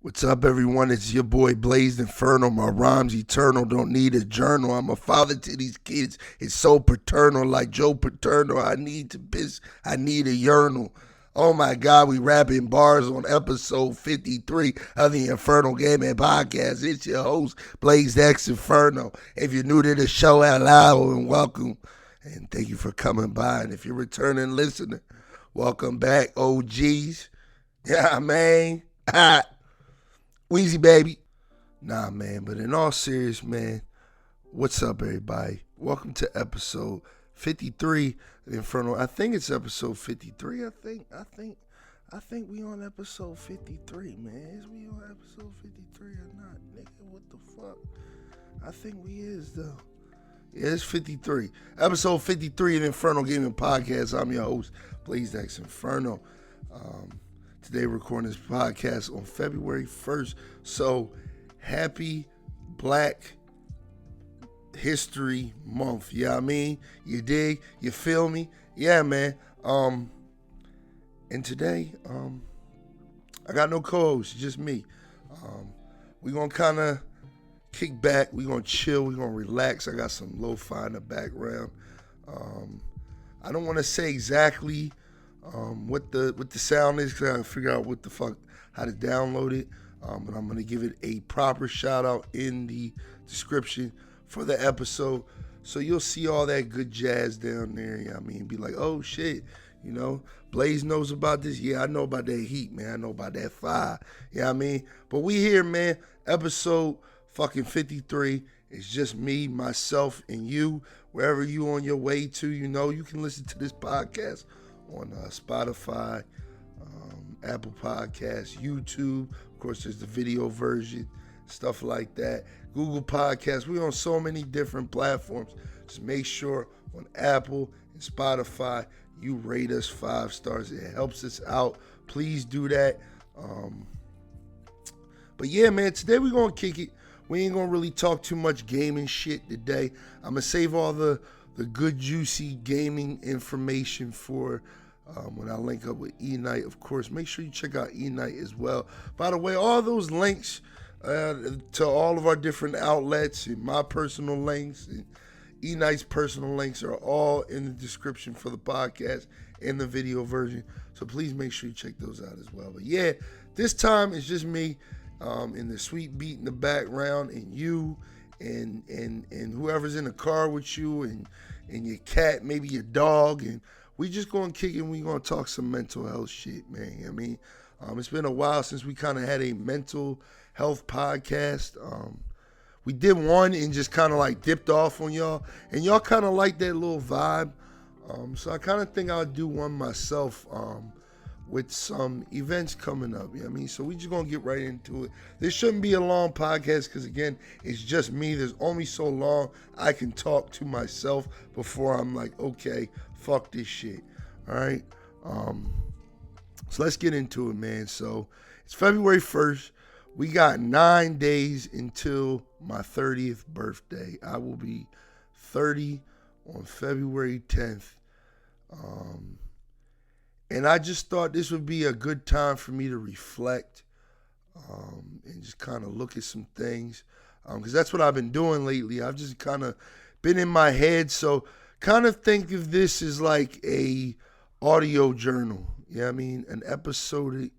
What's up, everyone? It's your boy BLAZEDxENFERNO. My rhymes eternal, don't need a journal. I'm a father to these kids. It's so paternal, like Joe Paterno. I need to piss, I need a urinal. Oh my God, we rapping bars on episode 53 of the Infernal Gaming Podcast. It's your host, BLAZEDxENFERNO. If you're new to the show, hello and welcome. And thank you for coming by. And if you're a returning listener, welcome back, OGs. Yeah, man. Wheezy, baby. Nah, man, but in all serious, man, what's up, everybody? Welcome to episode 53 of Inferno. I think it's episode 53. I think we on episode 53, man. Is we on episode 53 or not? Nigga, what the fuck? I think we is, though. Yeah, it's 53. Episode 53 of the Infernal Gaming Podcast. I'm your host, BLAZEDxENFERNO. Today recording this podcast on February 1st. So happy Black History Month. You know what I mean? You dig? You feel me? Yeah, man. And today, I got no co-host, just me. We're going to kind of kick back. We're going to chill. We're going to relax. I got some lo-fi in the background. I don't want to say exactly what the sound is, because I gotta figure out what the fuck, how to download it. But I'm gonna give it a proper shout out in the description for the episode, so you'll see all that good jazz down there. You know what I mean? Be like, oh shit, you know, Blaze knows about this. Yeah, I know about that heat, man. I know about that fire. You know what I mean? But we here, man. Episode fucking 53. It's just me, myself, and you. Wherever you on your way to, you know, you can listen to this podcast on Spotify, Apple Podcasts, YouTube. Of course, there's the video version, stuff like that. Google Podcasts. We're on so many different platforms. Just make sure on Apple and Spotify, you rate us 5 stars. It helps us out. Please do that. But yeah, man, today we're going to kick it. We ain't going to really talk too much gaming shit today. I'm going to save all the good, juicy gaming information for when I link up with Eknight. Of course, make sure you check out Eknight as well. By the way, all those links to all of our different outlets and my personal links and Eknight's personal links are all in the description for the podcast and the video version. So please make sure you check those out as well. But yeah, this time it's just me and the sweet beat in the background, and you and whoever's in the car with you and your cat, maybe your dog, and we just going to kick it and we going to talk some mental health shit, man. I mean, it's been a while since we kind of had a mental health podcast. We did one and just kind of like dipped off on y'all, and y'all kind of like that little vibe. So I kind of think I'll do one myself with some events coming up. You know what I mean? So we just going to get right into it. This shouldn't be a long podcast because, again, it's just me. There's only so long I can talk to myself before I'm like, okay, fuck this shit. All right? So let's get into it, man. So it's February 1st. We got 9 days until my 30th birthday. I will be 30 on February 10th. And I just thought this would be a good time for me to reflect and just kind of look at some things. Because that's what I've been doing lately. I've just kind of been in my head. So kind of think of this as like a audio journal. You know what I mean? An episodic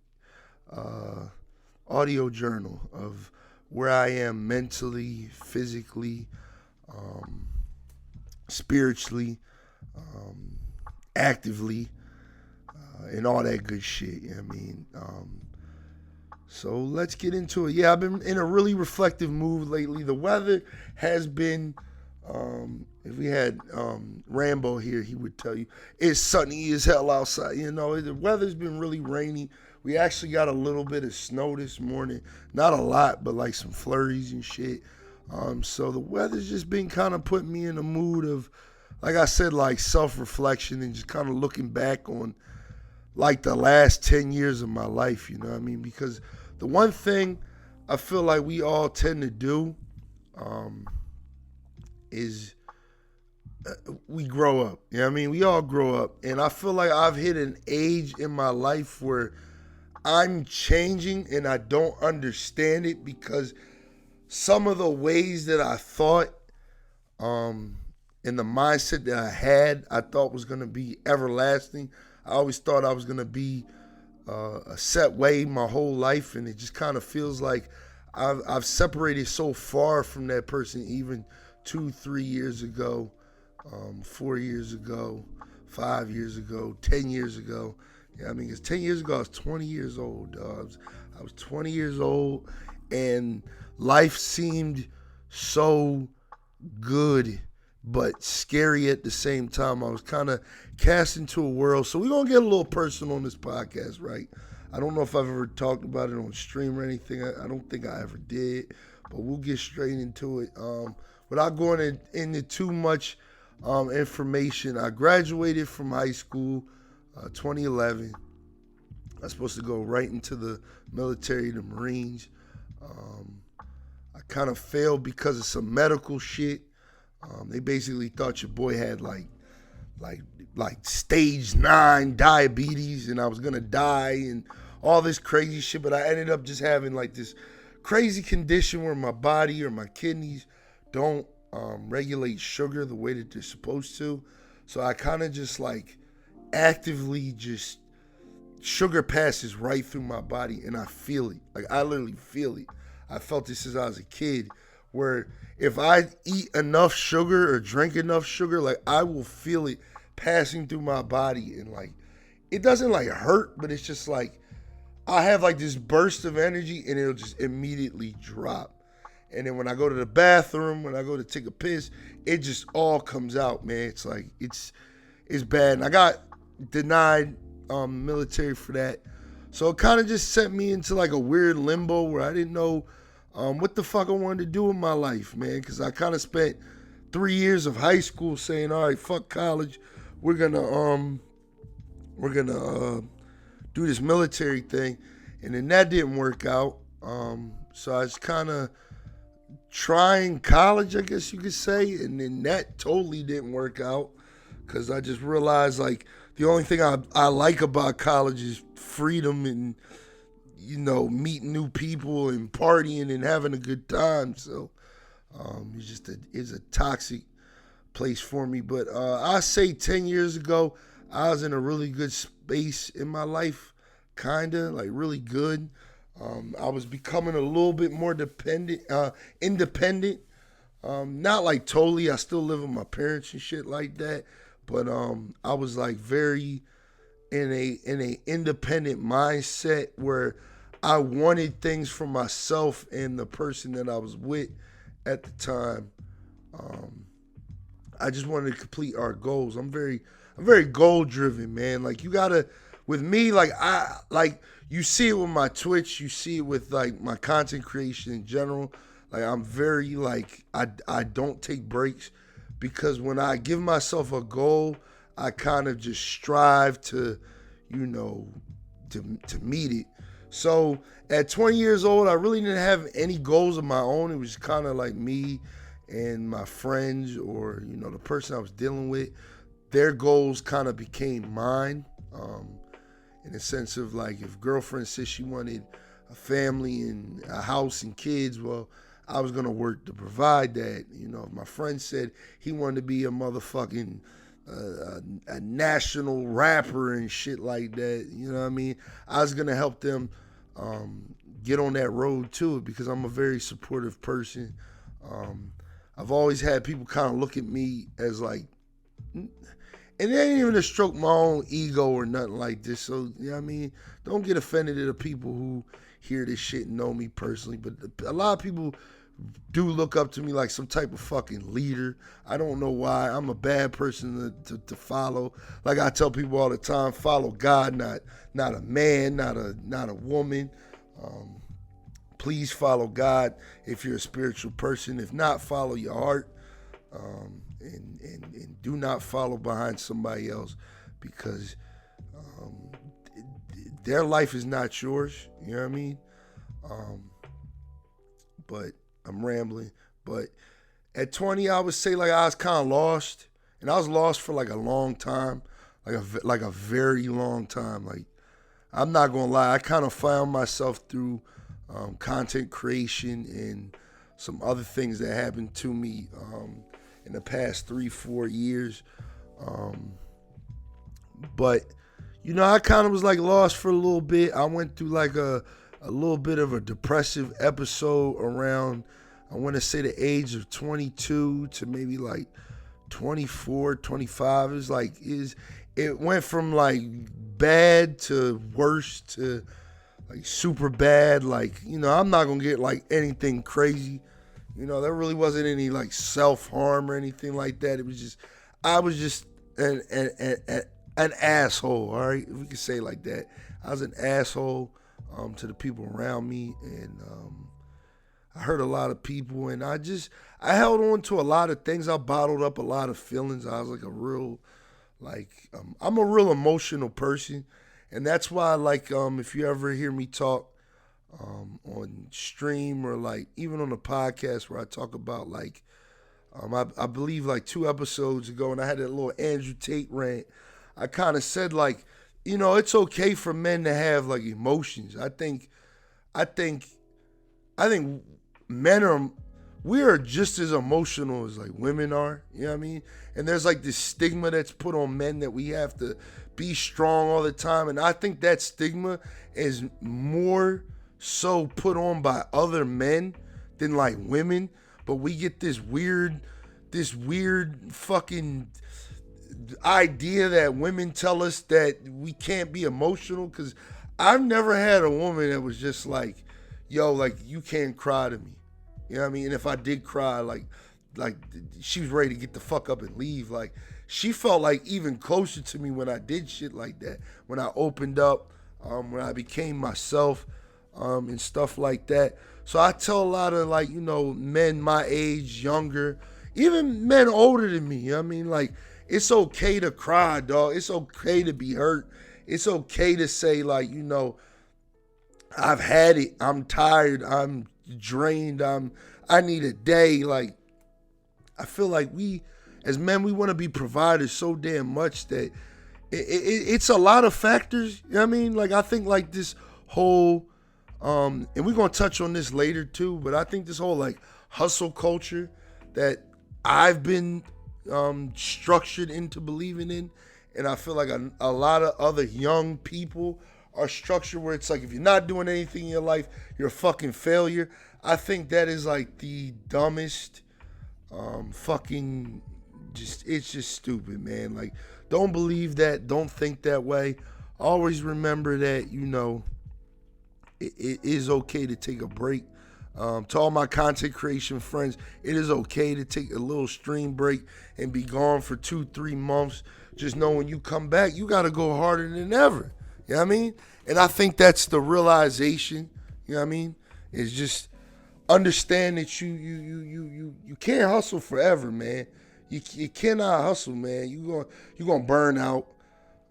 audio journal of where I am mentally, physically, spiritually, actively, and all that good shit. You know what I mean? So let's get into it. Yeah, I've been in a really reflective mood lately. The weather has been, if we had Rambo here, he would tell you, it's sunny as hell outside. You know, the weather's been really rainy. We actually got a little bit of snow this morning. Not a lot, but like some flurries and shit. So the weather's just been kind of putting me in a mood of, like I said, like self-reflection and just kind of looking back on like the last 10 years of my life, you know what I mean? Because the one thing I feel like we all tend to do is we grow up. You know what I mean? We all grow up. And I feel like I've hit an age in my life where I'm changing and I don't understand it, because some of the ways that I thought, and the mindset that I thought was going to be everlasting. I always thought I was going to be a set way my whole life, and it just kind of feels like I've separated so far from that person, even 2-3 years ago, 4 years ago, 5 years ago, 10 years ago. Yeah, I mean, because 10 years ago I was 20 years old, dog. I was 20 years old, and life seemed so good but scary at the same time. I was kind of cast into a world. So we're going to get a little personal on this podcast, right? I don't know if I've ever talked about it on stream or anything. I don't think I ever did, but we'll get straight into it. Without going into too much information, I graduated from high school 2011. I was supposed to go right into the military, the Marines. I kind of failed because of some medical shit. They basically thought your boy had like stage 9 diabetes, and I was gonna die and all this crazy shit. But I ended up just having like this crazy condition where my body or my kidneys don't regulate sugar the way that they're supposed to. So I kind of just like actively just sugar passes right through my body, and I feel it. Like, I literally feel it. I felt this since I was a kid, where if I eat enough sugar or drink enough sugar, like, I will feel it passing through my body, and like, it doesn't like hurt, but it's just like I have like this burst of energy, and it'll just immediately drop. And then when I go to the bathroom, when I go to take a piss, it just all comes out, man. It's like, it's bad. And I got denied military for that. So it kind of just sent me into like a weird limbo where I didn't know what the fuck I wanted to do in my life, man. Because I kind of spent 3 years of high school saying, all right, fuck college. We're gonna do this military thing. And then that didn't work out. So I was kind of trying college, I guess you could say. And then that totally didn't work out, because I just realized, like, the only thing I like about college is freedom and, you know, meeting new people and partying and having a good time. So it's a toxic place for me. But I say 10 years ago, I was in a really good space in my life, kind of, like, really good. I was becoming a little bit more independent. Not like totally. I still live with my parents and shit like that. But I was like very in a independent mindset where I wanted things for myself and the person that I was with at the time. I just wanted to complete our goals. I'm very goal driven, man. Like, you gotta, with me, like, you see it with my Twitch, you see it with like my content creation in general. Like, I'm very like, I don't take breaks. Because when I give myself a goal, I kind of just strive to, you know, to meet it. So at 20 years old, I really didn't have any goals of my own. It was kind of like me and my friends, or, you know, the person I was dealing with. Their goals kind of became mine, in the sense of, like, if girlfriend said she wanted a family and a house and kids, well, I was going to work to provide that. You know, if my friend said he wanted to be a motherfucking a national rapper and shit like that, you know what I mean? I was going to help them get on that road to it, because I'm a very supportive person. I've always had people kind of look at me as like, and it ain't even to stroke my own ego or nothing like this. So, you know what I mean? Don't get offended at the people who hear this shit and know me personally. But a lot of people do look up to me like some type of fucking leader. I don't know why. I'm a bad person to follow. Like I tell people all the time, follow God, not a man, not a woman. Please follow God if you're a spiritual person. If not, follow your heart. And do not follow behind somebody else, because their life is not yours. You know what I mean? But I'm rambling. But at 20, I would say, like, I was kind of lost, and I was lost for like a long time, like a very long time. Like, I'm not gonna lie, I kind of found myself through content creation and some other things that happened to me in the past 3-4 years. But I kind of was like lost for a little bit. I went through like a little bit of a depressive episode around, I want to say, the age of 22 to maybe like 24, 25. It went from like bad to worse to like super bad. Like, I'm not gonna get like anything crazy. There really wasn't any like self-harm or anything like that. It was just, I was just an asshole, all right? If we could say it like that. I was an asshole to the people around me, and I hurt a lot of people, and I held on to a lot of things. I bottled up a lot of feelings. I was like I'm a real emotional person, and that's why, like, if you ever hear me talk on stream or like even on the podcast where I talk about like, I believe like 2 episodes ago, and I had that little Andrew Tate rant, I kind of said like, it's okay for men to have like emotions. I think men we are just as emotional as like women are, you know what I mean? And there's like this stigma that's put on men that we have to be strong all the time. And I think that stigma is more so put on by other men than like women. But we get this weird fucking idea that women tell us that we can't be emotional. Cause I've never had a woman that was just like, yo, like, you can't cry to me. You know what I mean? And if I did cry, like she was ready to get the fuck up and leave. Like, she felt like even closer to me when I did shit like that. When I opened up, when I became myself, and stuff like that. So I tell a lot of like, men my age, younger, even men older than me. You know what I mean? Like, it's okay to cry, dog. It's okay to be hurt. It's okay to say like, I've had it. I'm tired. I'm drained. I need a day. Like, I feel like we, as men, we want to be providers so damn much that it's a lot of factors. You know what I mean? Like, I think like this whole, and we're going to touch on this later too, but I think this whole like hustle culture that I've been structured into believing in, and I feel like a lot of other young people are structured where it's like, if you're not doing anything in your life, you're a fucking failure. I think that is like the dumbest fucking, it's just stupid, man. Like, don't believe that. Don't think that way. Always remember that, it is okay to take a break. To all my content creation friends, it is okay to take a little stream break and be gone for 2-3 months. Just know when you come back, you got to go harder than ever. You know what I mean? And I think that's the realization, you know what I mean? It's just understand that you can't hustle forever, man. You cannot hustle, man. You're gonna burn out,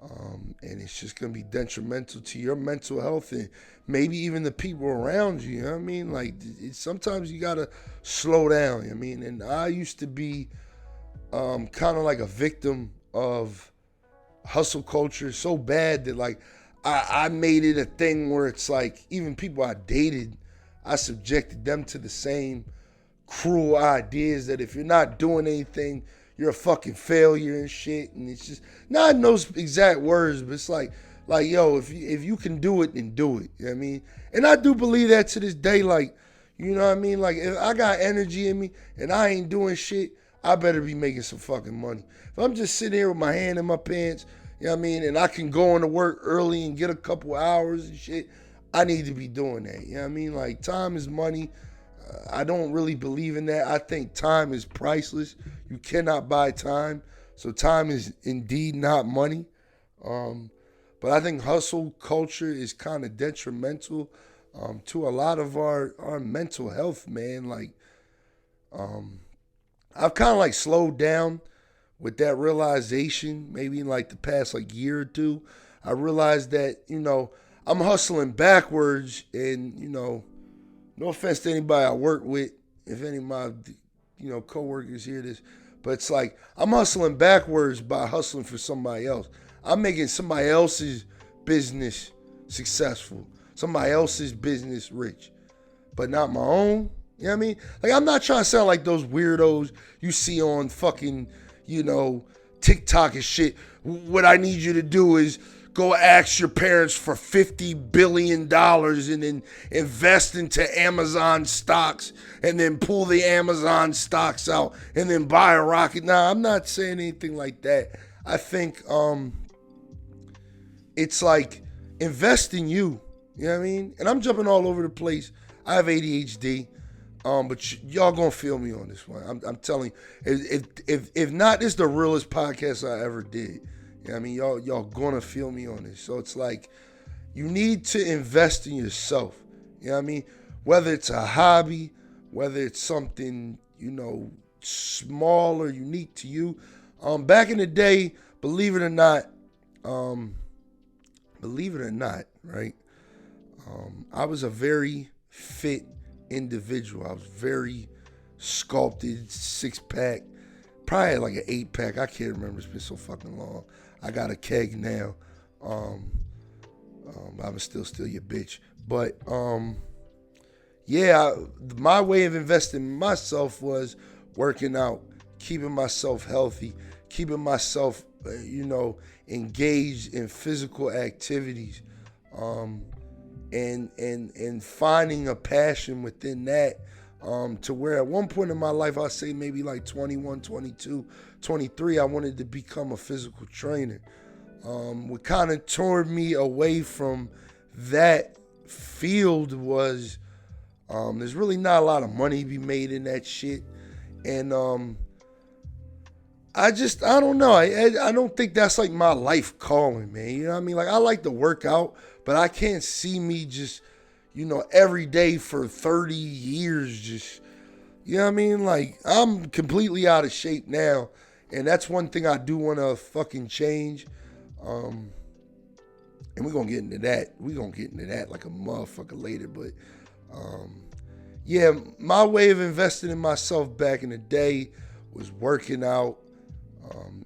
and it's just gonna be detrimental to your mental health and maybe even the people around you. You know what I mean? Like, sometimes you gotta slow down. You know what I mean? And I used to be kind of like a victim of hustle culture so bad that like I made it a thing where it's like even people I dated, I subjected them to the same cruel ideas that if you're not doing anything, you're a fucking failure and shit. And it's just not in those exact words, but it's like yo, if you can do it, then do it. You know what I mean? And I do believe that to this day. Like, you know what I mean? Like, if I got energy in me and I ain't doing shit, I better be making some fucking money. If I'm just sitting here with my hand in my pants, you know what I mean, and I can go into work early and get a couple hours and shit, I need to be doing that. You know what I mean? Like, time is money. I don't really believe in that. I think time is priceless. You cannot buy time. So time is indeed not money. But I think hustle culture is kind of detrimental to a lot of our mental health, man. Like, I've kind of like slowed down with that realization, maybe in like the past like year or two. I realized that, I'm hustling backwards, and, no offense to anybody I work with, if any of my, coworkers hear this, but it's like I'm hustling backwards by hustling for somebody else. I'm making somebody else's business successful, somebody else's business rich, but not my own. You know what I mean? Like, I'm not trying to sound like those weirdos you see on fucking, TikTok and shit. What I need you to do is go ask your parents for $50 billion and then invest into Amazon stocks and then pull the Amazon stocks out and then buy a rocket. Nah, I'm not saying anything like that. I think it's like, invest in you. You know what I mean? And I'm jumping all over the place. I have ADHD. But y'all gonna feel me on this one. I'm telling you, if not, this is the realest podcast I ever did. You know what I mean? Y'all gonna feel me on this. So it's like, you need to invest in yourself. You know what I mean? Whether it's a hobby, whether it's something, small or unique to you. Back in the day, believe it or not, right? I was a very fit individual. I was very sculpted, 6-pack, probably like an 8-pack. I can't remember. It's been so fucking long. I got a keg now. I'm still your bitch. But my way of investing in myself was working out, keeping myself healthy, keeping myself, engaged in physical activities. And finding a passion within that, to where at one point in my life, I'd say maybe like 21, 22, 23, I wanted to become a physical trainer. What kind of tore me away from that field was, there's really not a lot of money to be made in that shit. And I don't know. I don't think that's like my life calling, man. You know what I mean? Like, I like to work out, but I can't see me just, every day for 30 years just, you know what I mean? Like, I'm completely out of shape now, and that's one thing I do want to fucking change. And we're going to get into that. We're going to get into that like a motherfucker later, but my way of investing in myself back in the day was working out,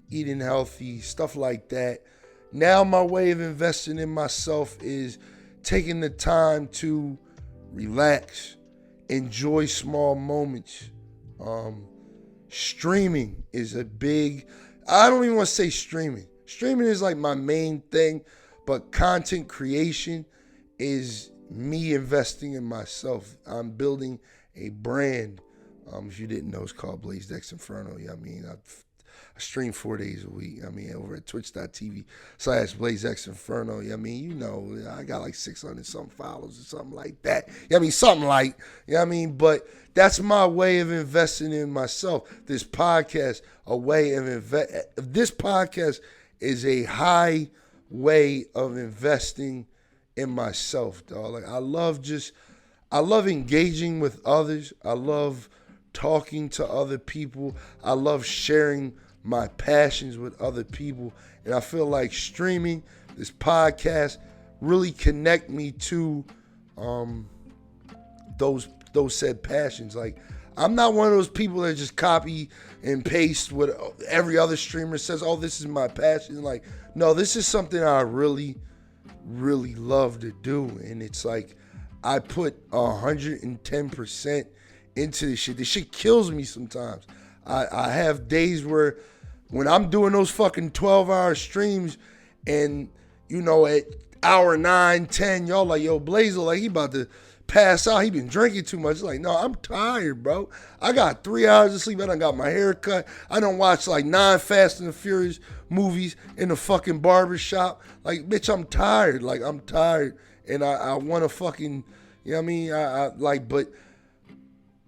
eating healthy, stuff like that. Now my way of investing in myself is taking the time to relax, enjoy small moments. Streaming is a big, I don't even want to say streaming. Streaming is like my main thing, but content creation is me investing in myself. I'm building a brand. If you didn't know, it's called BLAZEDxENFERNO. You know what I mean? I stream 4 days a week. I mean, over at twitch.tv/BLAZEDxENFERNO. You know what I mean? I got like 600 something followers or something like that. You know what I mean? Something like, you know what I mean? But that's my way of investing in myself. This podcast, this podcast is a high way of investing in myself, dog. Like, I love engaging with others. I love talking to other people. I love sharing my passions with other people. And I feel like streaming, this podcast, really connect me to those said passions. Like, I'm not one of those people that just copy and paste what every other streamer says, oh, this is my passion. Like, no, this is something I really, really love to do. And it's like, I put 110% into this shit. This shit kills me sometimes. I have days where when I'm doing those fucking 12-hour streams and, at hour 9, 10, y'all like, yo, Blazer, like, he about to pass out. He been drinking too much. It's like, no, I'm tired, bro. I got 3 hours of sleep. I done got my hair cut. I done watched like 9 Fast and the Furious movies in the fucking barber shop. Like, bitch, I'm tired. Like, I'm tired. And I want to fucking, you know what I mean? But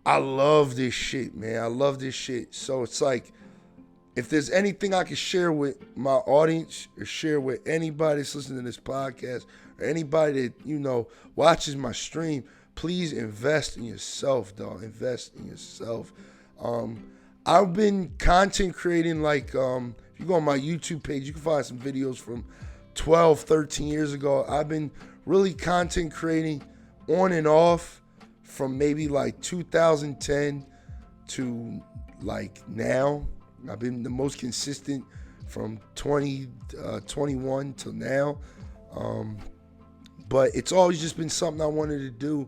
I love this shit, man. I love this shit. So it's like, if there's anything I can share with my audience or share with anybody that's listening to this podcast or anybody that, watches my stream, please invest in yourself, dog. Invest in yourself. I've been content creating, like, if you go on my YouTube page, you can find some videos from 12, 13 years ago. I've been really content creating on and off from maybe like 2010 to like now. I've been the most consistent from 2021 till now. but it's always just been something I wanted to do.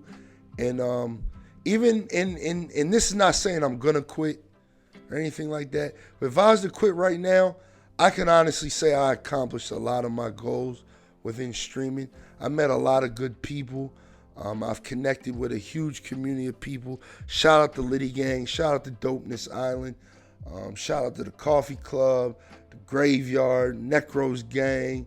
And even in this is not saying I'm gonna quit or anything like that, but if I was to quit right now, I can honestly say I accomplished a lot of my goals within streaming. I met a lot of good people. I've connected with a huge community of people. Shout out to Liddy Gang. Shout out to Dopeness Island. Shout out to the Coffee Club, the Graveyard, Necros Gang,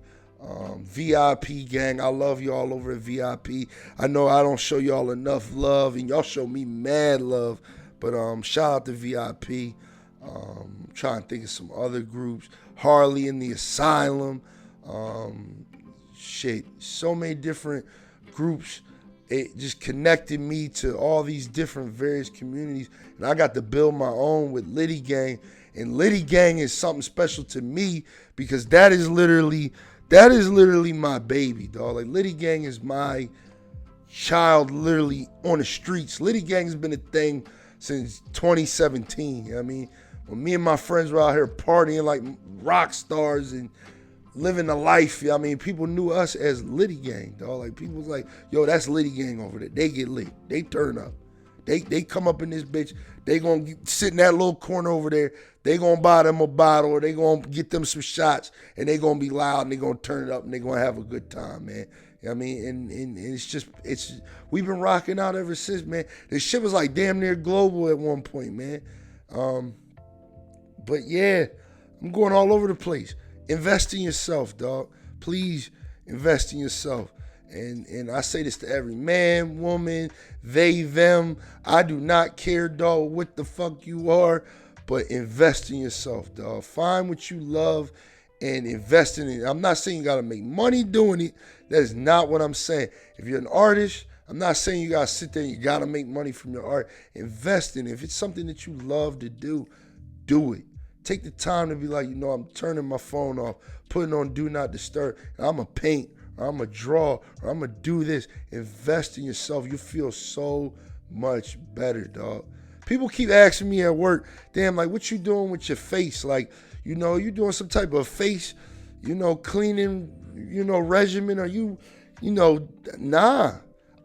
VIP Gang. I love y'all over at VIP. I know I don't show y'all enough love, and y'all show me mad love. But shout out to VIP. I'm trying to think of some other groups. Harley in the Asylum. So many different groups. It just connected me to all these different various communities, and I got to build my own with Liddy Gang. And Liddy Gang is something special to me because that is literally my baby, dog. Like, Liddy Gang is my child, literally on the streets. Liddy Gang has been a thing since 2017. You know what I mean, when me and my friends were out here partying like rock stars and living the life, I mean, people knew us as Liddy Gang, dog. Like, people was like, yo, that's Liddy Gang over there. They get lit. They turn up. They come up in this bitch. They gonna sit in that little corner over there. They gonna buy them a bottle, or they gonna get them some shots, and they gonna be loud, and they gonna turn it up, and they gonna have a good time, man. You know what I mean, and it's we've been rocking out ever since, man. This shit was like damn near global at one point, man. But yeah, I'm going all over the place. Invest in yourself, dog. Please invest in yourself. And I say this to every man, woman, they, them. I do not care, dog, what the fuck you are, but invest in yourself, dog. Find what you love and invest in it. I'm not saying you got to make money doing it. That is not what I'm saying. If you're an artist, I'm not saying you got to sit there and you got to make money from your art. Invest in it. If it's something that you love to do, do it. Take the time to be like, you know, I'm turning my phone off, putting on Do Not Disturb, and I'm going to paint, or I'm going to draw, or I'm going to do this. Invest in yourself. You feel so much better, dog. People keep asking me at work, damn, like, what you doing with your face? Like, you know, you doing some type of face, you know, cleaning, you know, regimen? Are you know, nah.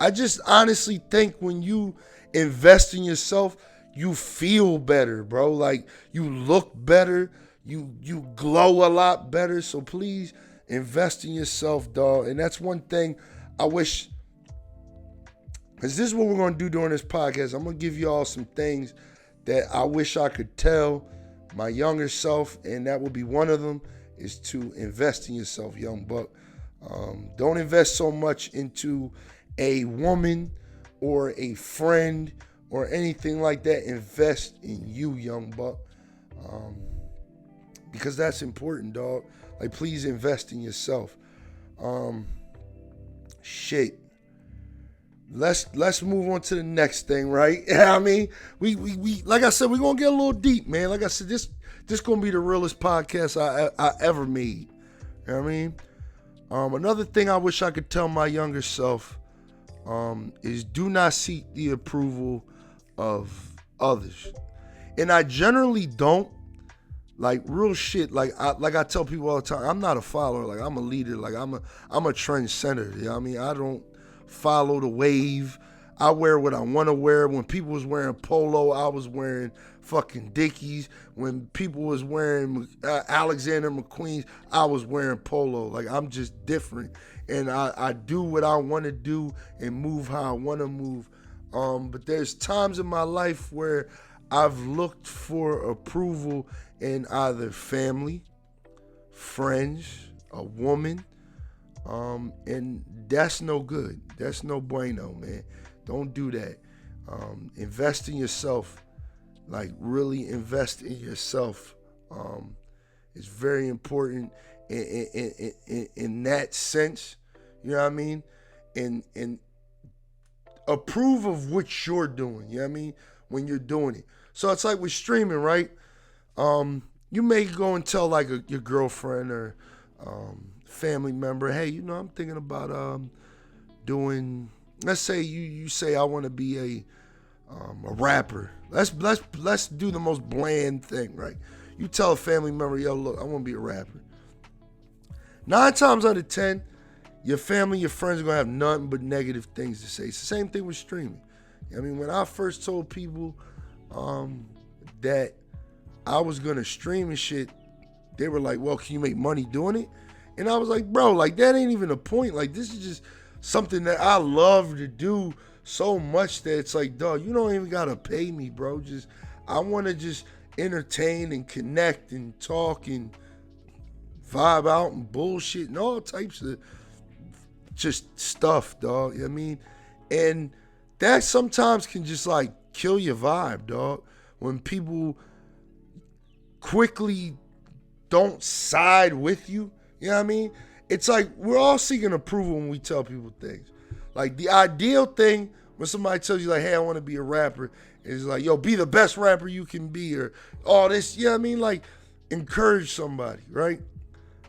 I just honestly think when you invest in yourself, you feel better, bro. Like, you look better. You glow a lot better. So please invest in yourself, dog. And that's one thing I wish, because this is what we're going to do during this podcast. I'm going to give you all some things that I wish I could tell my younger self, and that will be one of them, is to invest in yourself, young buck. Don't invest so much into a woman or a friend or anything like that. Invest in you, young buck, because that's important, dog. Like, please invest in yourself. Let's move on to the next thing, right? I mean, we like I said, we're gonna get a little deep, man. Like I said, this gonna be the realest podcast I ever made. You know what I mean? Another thing I wish I could tell my younger self is do not seek the approval of others. And I generally don't. Like, real shit, like I tell people all the time, I'm not a follower. Like, I'm a leader. Like, I'm a trendsetter. You know what I mean? I don't follow the wave. I wear what I want to wear. When people was wearing polo, I was wearing fucking Dickies. When people was wearing Alexander McQueen's, I was wearing polo. Like, I'm just different. And I do what I want to do and move how I want to move. But there's times in my life where I've looked for approval in either family, friends, a woman, and that's no good. That's no bueno, man. Don't do that. Invest in yourself. Like, really invest in yourself. It's very important in that sense. You know what I mean? And approve of what you're doing. You know what I mean? When you're doing it. So it's like with streaming, right? You may go and tell like your girlfriend or family member, hey, you know, I'm thinking about doing. Let's say you say I want to be a rapper. Let's do the most bland thing, right? You tell a family member, yo, look, I want to be a rapper. 9 times out of 10, your family, your friends are going to have nothing but negative things to say. It's the same thing with streaming. I mean, when I first told people that I was going to stream and shit, they were like, well, can you make money doing it? And I was like, bro, like, that ain't even a point. Like, this is just something that I love to do so much that it's like, dog, you don't even got to pay me, bro. I want to just entertain and connect and talk and vibe out and bullshit and all types of just stuff, dog. You know what I mean? And that sometimes can just like kill your vibe, dog. When people quickly don't side with you, you know what I mean? It's like we're all seeking approval when we tell people things. Like the ideal thing when somebody tells you like, hey, I want to be a rapper, is like, yo, be the best rapper you can be, or all this, you know what I mean? Like encourage somebody, right?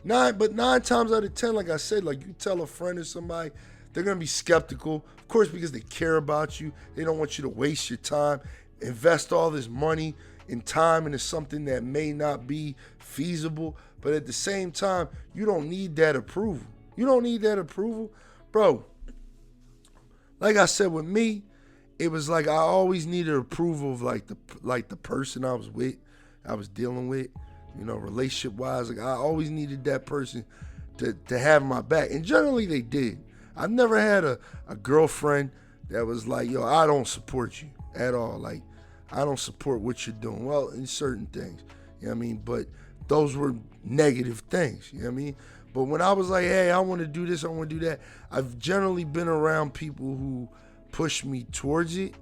But nine times out of 10, like I said, like you tell a friend or somebody, they're going to be skeptical, of course, because they care about you. They don't want you to waste your time, invest all this money and time into something that may not be feasible. But at the same time, you don't need that approval. You don't need that approval. Bro, like I said, with me, it was like I always needed approval of like the person I was with, I was dealing with, you know, relationship-wise. Like I always needed that person to have my back. And generally they did. I've never had a girlfriend that was like, yo, I don't support you at all. Like, I don't support what you're doing. Well, in certain things, you know what I mean? But those were negative things, you know what I mean? But when I was like, hey, I want to do this, I want to do that, I've generally been around people who push me towards it.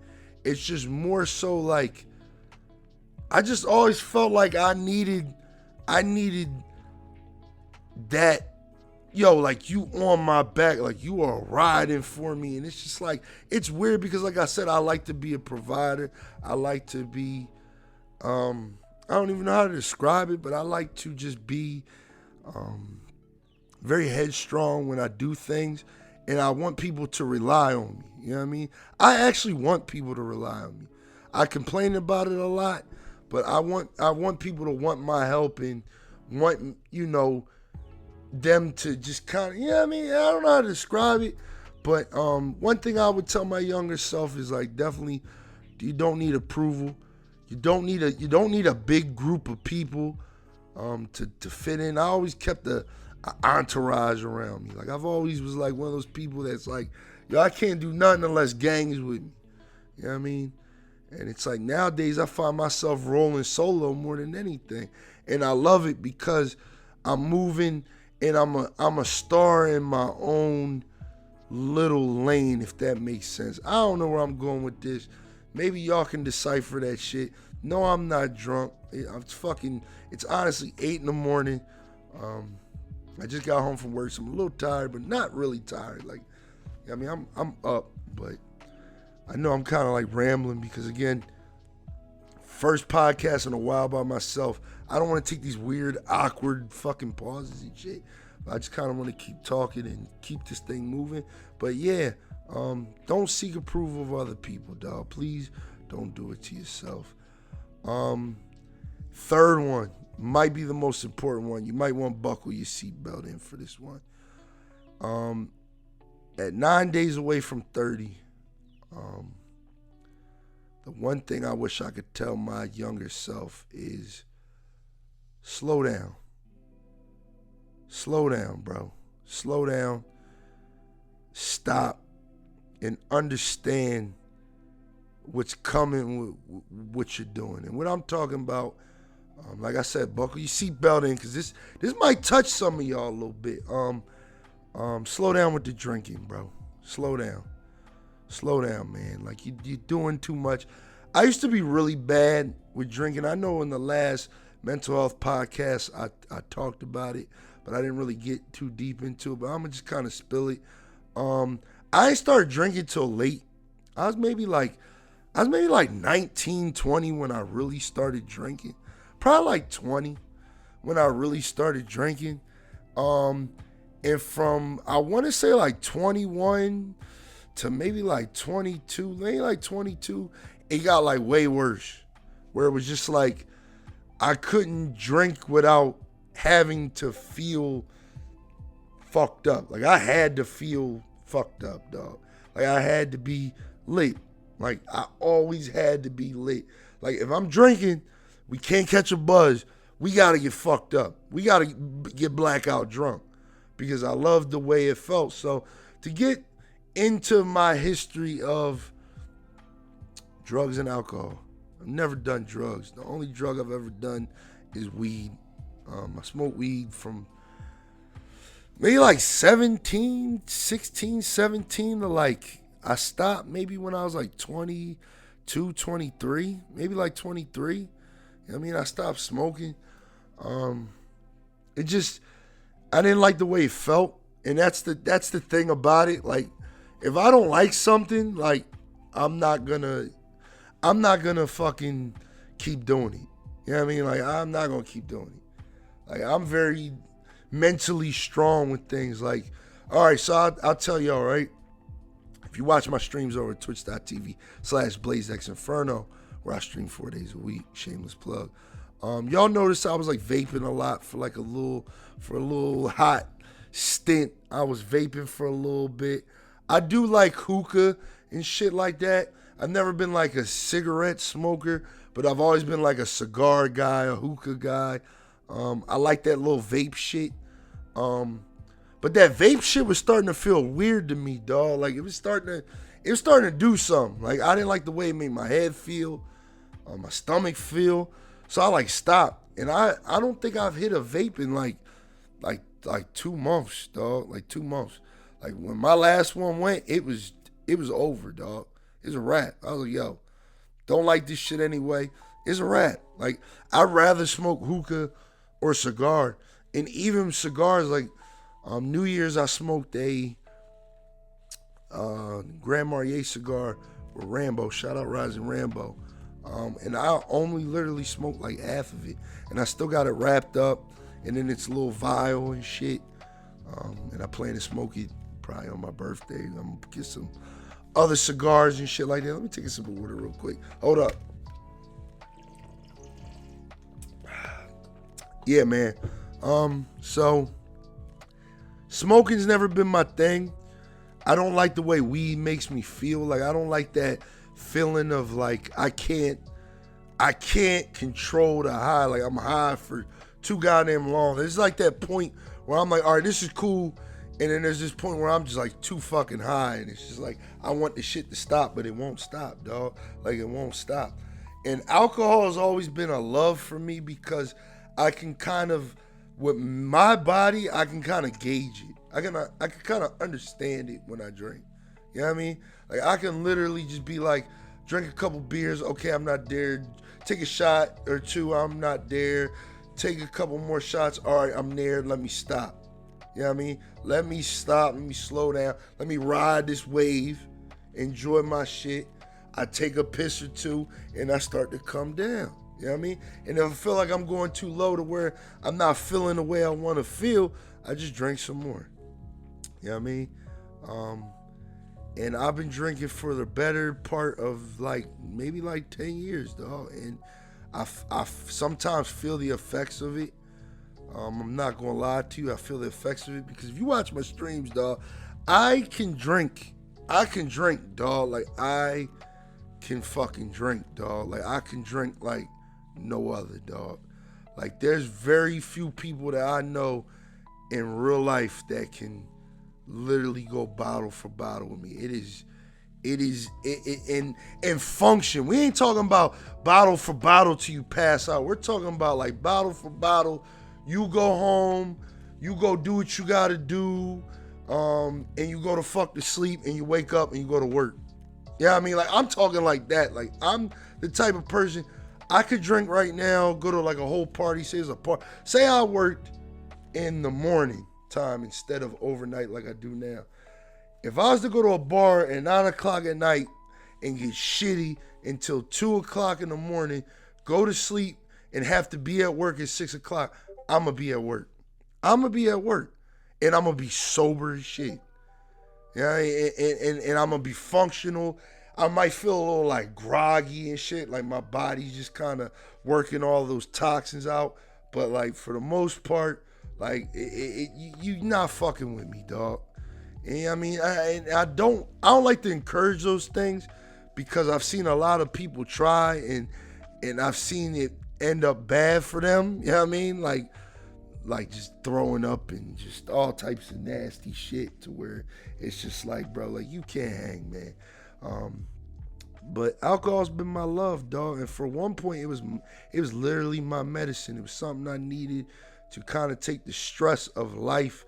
It's just more so like, I just always felt like I needed that, yo, like you on my back, like you are riding for me. And it's just like, it's weird because like I said, I like to be a provider. I like to be, I don't even know how to describe it, but I like to just be very headstrong when I do things. And I want people to rely on me. You know what I mean? I actually want people to rely on me. I complain about it a lot, but I want people to want my help and want, you know, them to just kind of, you know what I mean? I don't know how to describe it, but one thing I would tell my younger self is like, definitely, you don't need approval. You don't need a big group of people to fit in. I always kept a entourage around me. Like I've always was like one of those people that's like, yo, I can't do nothing unless gang is with me. You know what I mean? And it's like nowadays I find myself rolling solo more than anything. And I love it because I'm moving and I'm a star in my own little lane, if that makes sense. I don't know where I'm going with this. Maybe y'all can decipher that shit. No, I'm not drunk. It's honestly 8 a.m. I just got home from work, so I'm a little tired, but not really tired. Like, I mean, I'm up, but I know I'm kind of like rambling because, again, first podcast in a while by myself. I don't want to take these weird, awkward fucking pauses and shit. But I just kind of want to keep talking and keep this thing moving. But yeah, don't seek approval of other people, dog. Please don't do it to yourself. Third one might be the most important one. You might want to buckle your seatbelt in for this one. At 9 days away from 30, the one thing I wish I could tell my younger self is slow down. Slow down, bro. Slow down. Stop and understand what's coming with what you're doing. And what I'm talking about, like I said, buckle your seatbelt in because this might touch some of y'all a little bit. Slow down with the drinking, bro. Slow down. Slow down, man. Like you're doing too much. I used to be really bad with drinking. I know in the last mental health podcast I talked about it, but I didn't really get too deep into it. But I'm gonna just kind of spill it. I didn't start drinking till late. I was maybe like 19, 20 when I really started drinking. Probably like 20 when I really started drinking. And from, I want to say like 21 to maybe like 22, maybe like 22, it got like way worse. Where it was just like, I couldn't drink without having to feel fucked up. Like, I had to feel fucked up, dog. Like, I had to be lit. Like, I always had to be lit. Like, if I'm drinking, we can't catch a buzz. We got to get fucked up. We got to get blackout drunk because I loved the way it felt. So to get into my history of drugs and alcohol, I've never done drugs. The only drug I've ever done is weed. I smoked weed from maybe like 16, 17 to like, I stopped maybe when I was like 22, 23, maybe like 23. You know what I mean? I stopped smoking. It just, I didn't like the way it felt. And that's the thing about it. Like, if I don't like something, like, I'm not gonna fucking keep doing it. You know what I mean? Like, I'm not gonna keep doing it. Like, I'm very mentally strong with things. Like, all right, so I'll tell y'all, right? If you watch my streams over at twitch.tv/BLAZEDxENFERNO, where I stream 4 days a week, shameless plug. Y'all noticed I was like vaping a lot for a little hot stint. I was vaping for a little bit. I do like hookah and shit like that. I've never been like a cigarette smoker, but I've always been like a cigar guy, a hookah guy. I like that little vape shit. But that vape shit was starting to feel weird to me, dog. Like, it was starting to do something. Like, I didn't like the way it made my head feel, my stomach feel. So I like stopped. And I don't think I've hit a vape in like 2 months, dog. Like 2 months. Like, when my last one went, it was over, dog. It's a wrap. I was like, yo, don't like this shit anyway. It's a wrap. Like, I'd rather smoke hookah or cigar. And even cigars, like, New Year's, I smoked a Grand Marnier cigar with Rambo. Shout out Rising Rambo. And I only literally smoked like half of it. And I still got it wrapped up and in its little vial and shit. And I plan to smoke it probably on my birthday. I'm going to get some other cigars and shit like that. Let me take a sip of water real quick. Hold up. Yeah, man. So smoking's never been my thing. I don't like the way weed makes me feel. Like, I don't like that feeling of like I can't control the high. Like, I'm high for too goddamn long. It's like that point where I'm like, all right, this is cool. And then there's this point where I'm just like too fucking high. And it's just like, I want the shit to stop, but it won't stop, dog. Like, it won't stop. And alcohol has always been a love for me because I can kind of, with my body, I can kind of gauge it. I can kind of understand it when I drink. You know what I mean? Like, I can literally just be like, drink a couple beers, okay, I'm not there. Take a shot or two, I'm not there. Take a couple more shots, all right, I'm there, let me stop. You know what I mean? Let me stop, let me slow down, let me ride this wave, enjoy my shit. I take a piss or two, and I start to come down. You know what I mean? And if I feel like I'm going too low to where I'm not feeling the way I want to feel, I just drink some more. You know what I mean? And I've been drinking for the better part of like maybe like 10 years, dog. And I sometimes feel the effects of it. I'm not gonna lie to you, I feel the effects of it because if you watch my streams, dog, I can drink, dog. Like, I can fucking drink, dog. Like, I can drink like no other, dog. Like, there's very few people that I know in real life that can literally go bottle for bottle with me. It is in function. We ain't talking about bottle for bottle till you pass out. We're talking about like bottle for bottle. You go home, you go do what you gotta do, and you go to fuck to sleep, and you wake up and you go to work. Yeah, I mean, like, I'm talking like that. Like, I'm the type of person, I could drink right now, go to like a whole party, say I worked in the morning time instead of overnight like I do now. If I was to go to a bar at 9 o'clock at night and get shitty until 2 o'clock in the morning, go to sleep, and have to be at work at 6 o'clock, I'm going to be at work. I'm going to be at work. And I'm going to be sober as shit. Yeah, and I'm going to be functional. I might feel a little like groggy and shit, like my body's just kind of working all those toxins out. But like, for the most part, Like, you not fucking with me, dog. And I mean, I don't like to encourage those things because I've seen a lot of people try and I've seen it end up bad for them. You know what I mean? Like just throwing up and just all types of nasty shit to where it's just like, bro, like you can't hang, man. But alcohol's been my love, dog. And for one point, it was literally my medicine. It was something I needed to kind of take the stress of life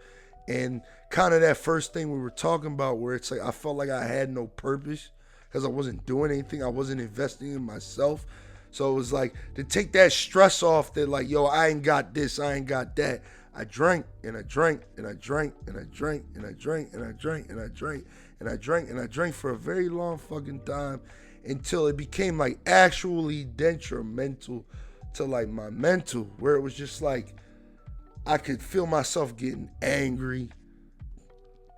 and kind of that first thing we were talking about where it's like I felt like I had no purpose because I wasn't doing anything. I wasn't investing in myself. So it was like to take that stress off that like, yo, I ain't got this, I ain't got that. I drank and I drank and I drank and I drank and I drank and I drank and I drank and I drank and I drank for a very long fucking time until it became like actually detrimental to like my mental, where it was just like I could feel myself getting angry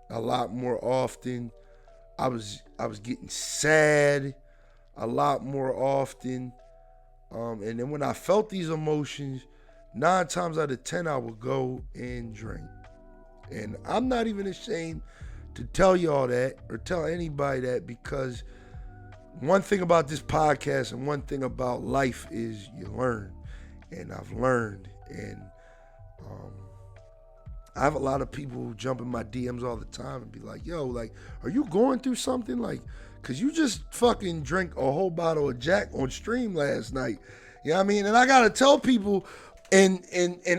a lot more often. I was getting sad a lot more often. And then when I felt these emotions, 9 times out of 10, I would go and drink. And I'm not even ashamed to tell y'all that or tell anybody that, because one thing about this podcast and one thing about life is you learn. And I've learned. And I have a lot of people who jump in my DMs all the time and be like, yo, like, are you going through something? Like, because you just fucking drank a whole bottle of Jack on stream last night. You know what I mean? And I got to tell people and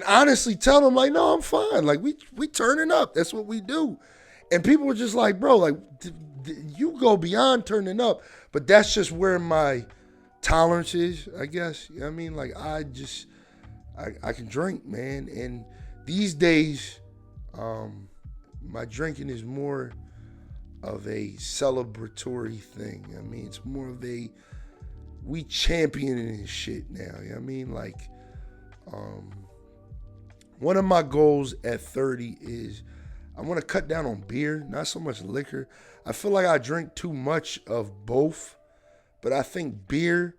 honestly tell them, like, no, I'm fine. Like, we turning up. That's what we do. And people were just like, bro, like, you go beyond turning up. But that's just where my tolerance is, I guess. You know what I mean? Like, I can drink, man. And these days, my drinking is more of a celebratory thing. I mean, it's more of we championing this shit now. You know what I mean? Like, one of my goals at 30 is I want to cut down on beer, not so much liquor. I feel like I drink too much of both, but I think beer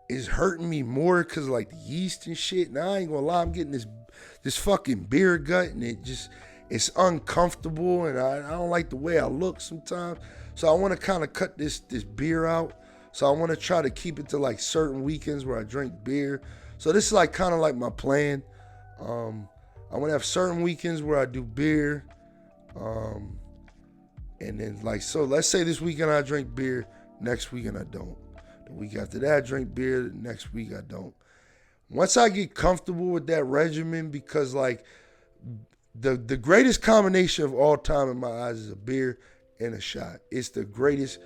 is hurting me more because of like the yeast and shit. Now I ain't gonna lie, I'm getting this fucking beer gut, and it's uncomfortable, and I don't like the way I look sometimes. So I want to kind of cut this beer out. So I want to try to keep it to like certain weekends where I drink beer. So this is like kind of like my plan. I want to have certain weekends where I do beer. And then like, so let's say this weekend I drink beer, next weekend I don't. The week after that I drink beer, the next week I don't. Once I get comfortable with that regimen, because like the greatest combination of all time in my eyes is a beer and a shot. It's the greatest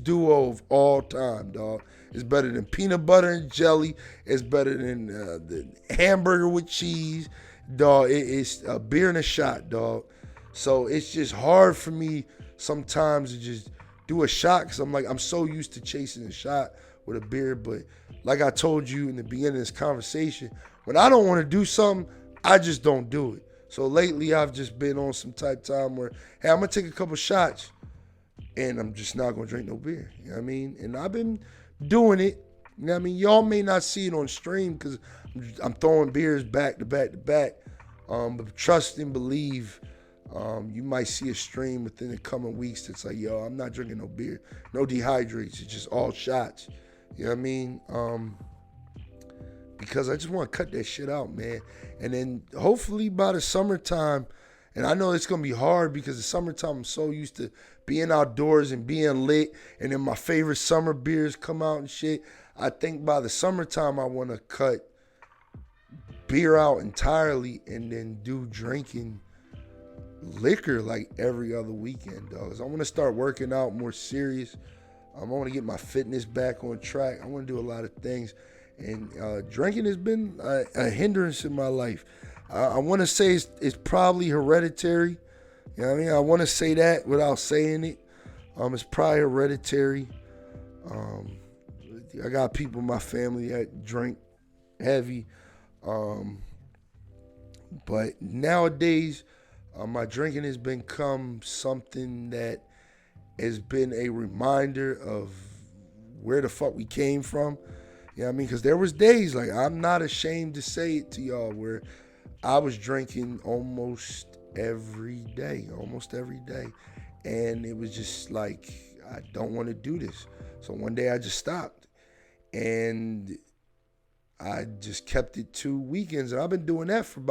duo of all time, dog. It's better than peanut butter and jelly. It's better than the hamburger with cheese, dog. It's a beer and a shot, dog. So it's just hard for me sometimes to just do a shot because I'm so used to chasing a shot with a beer. But like I told you in the beginning of this conversation, when I don't want to do something, I just don't do it. So lately I've just been on some type of time where, hey, I'm going to take a couple shots and I'm just not going to drink no beer. You know what I mean? And I've been doing it. You know what I mean? Y'all may not see it on stream because I'm throwing beers back to back to back. But trust and believe, you might see a stream within the coming weeks that's like, yo, I'm not drinking no beer. No dehydrates. It's just all shots. You know what I mean? Because I just want to cut that shit out, man. And then hopefully by the summertime, and I know it's going to be hard because the summertime I'm so used to being outdoors and being lit, and then my favorite summer beers come out and shit. I think by the summertime I want to cut beer out entirely and then do drinking liquor like every other weekend, dog. I want to start working out more serious. I want to get my fitness back on track. I want to do a lot of things. And drinking has been a hindrance in my life. I want to say it's probably hereditary. You know what I mean? I want to say that without saying it. It's probably hereditary. I got people in my family that drink heavy. But nowadays, my drinking has become something that has been a reminder of where the fuck we came from. You know what I mean? Because there was days, like, I'm not ashamed to say it to y'all, where I was drinking almost every day. And it was just like, I don't want to do this. So one day I just stopped. And I just kept it 2 weekends. And I've been doing that for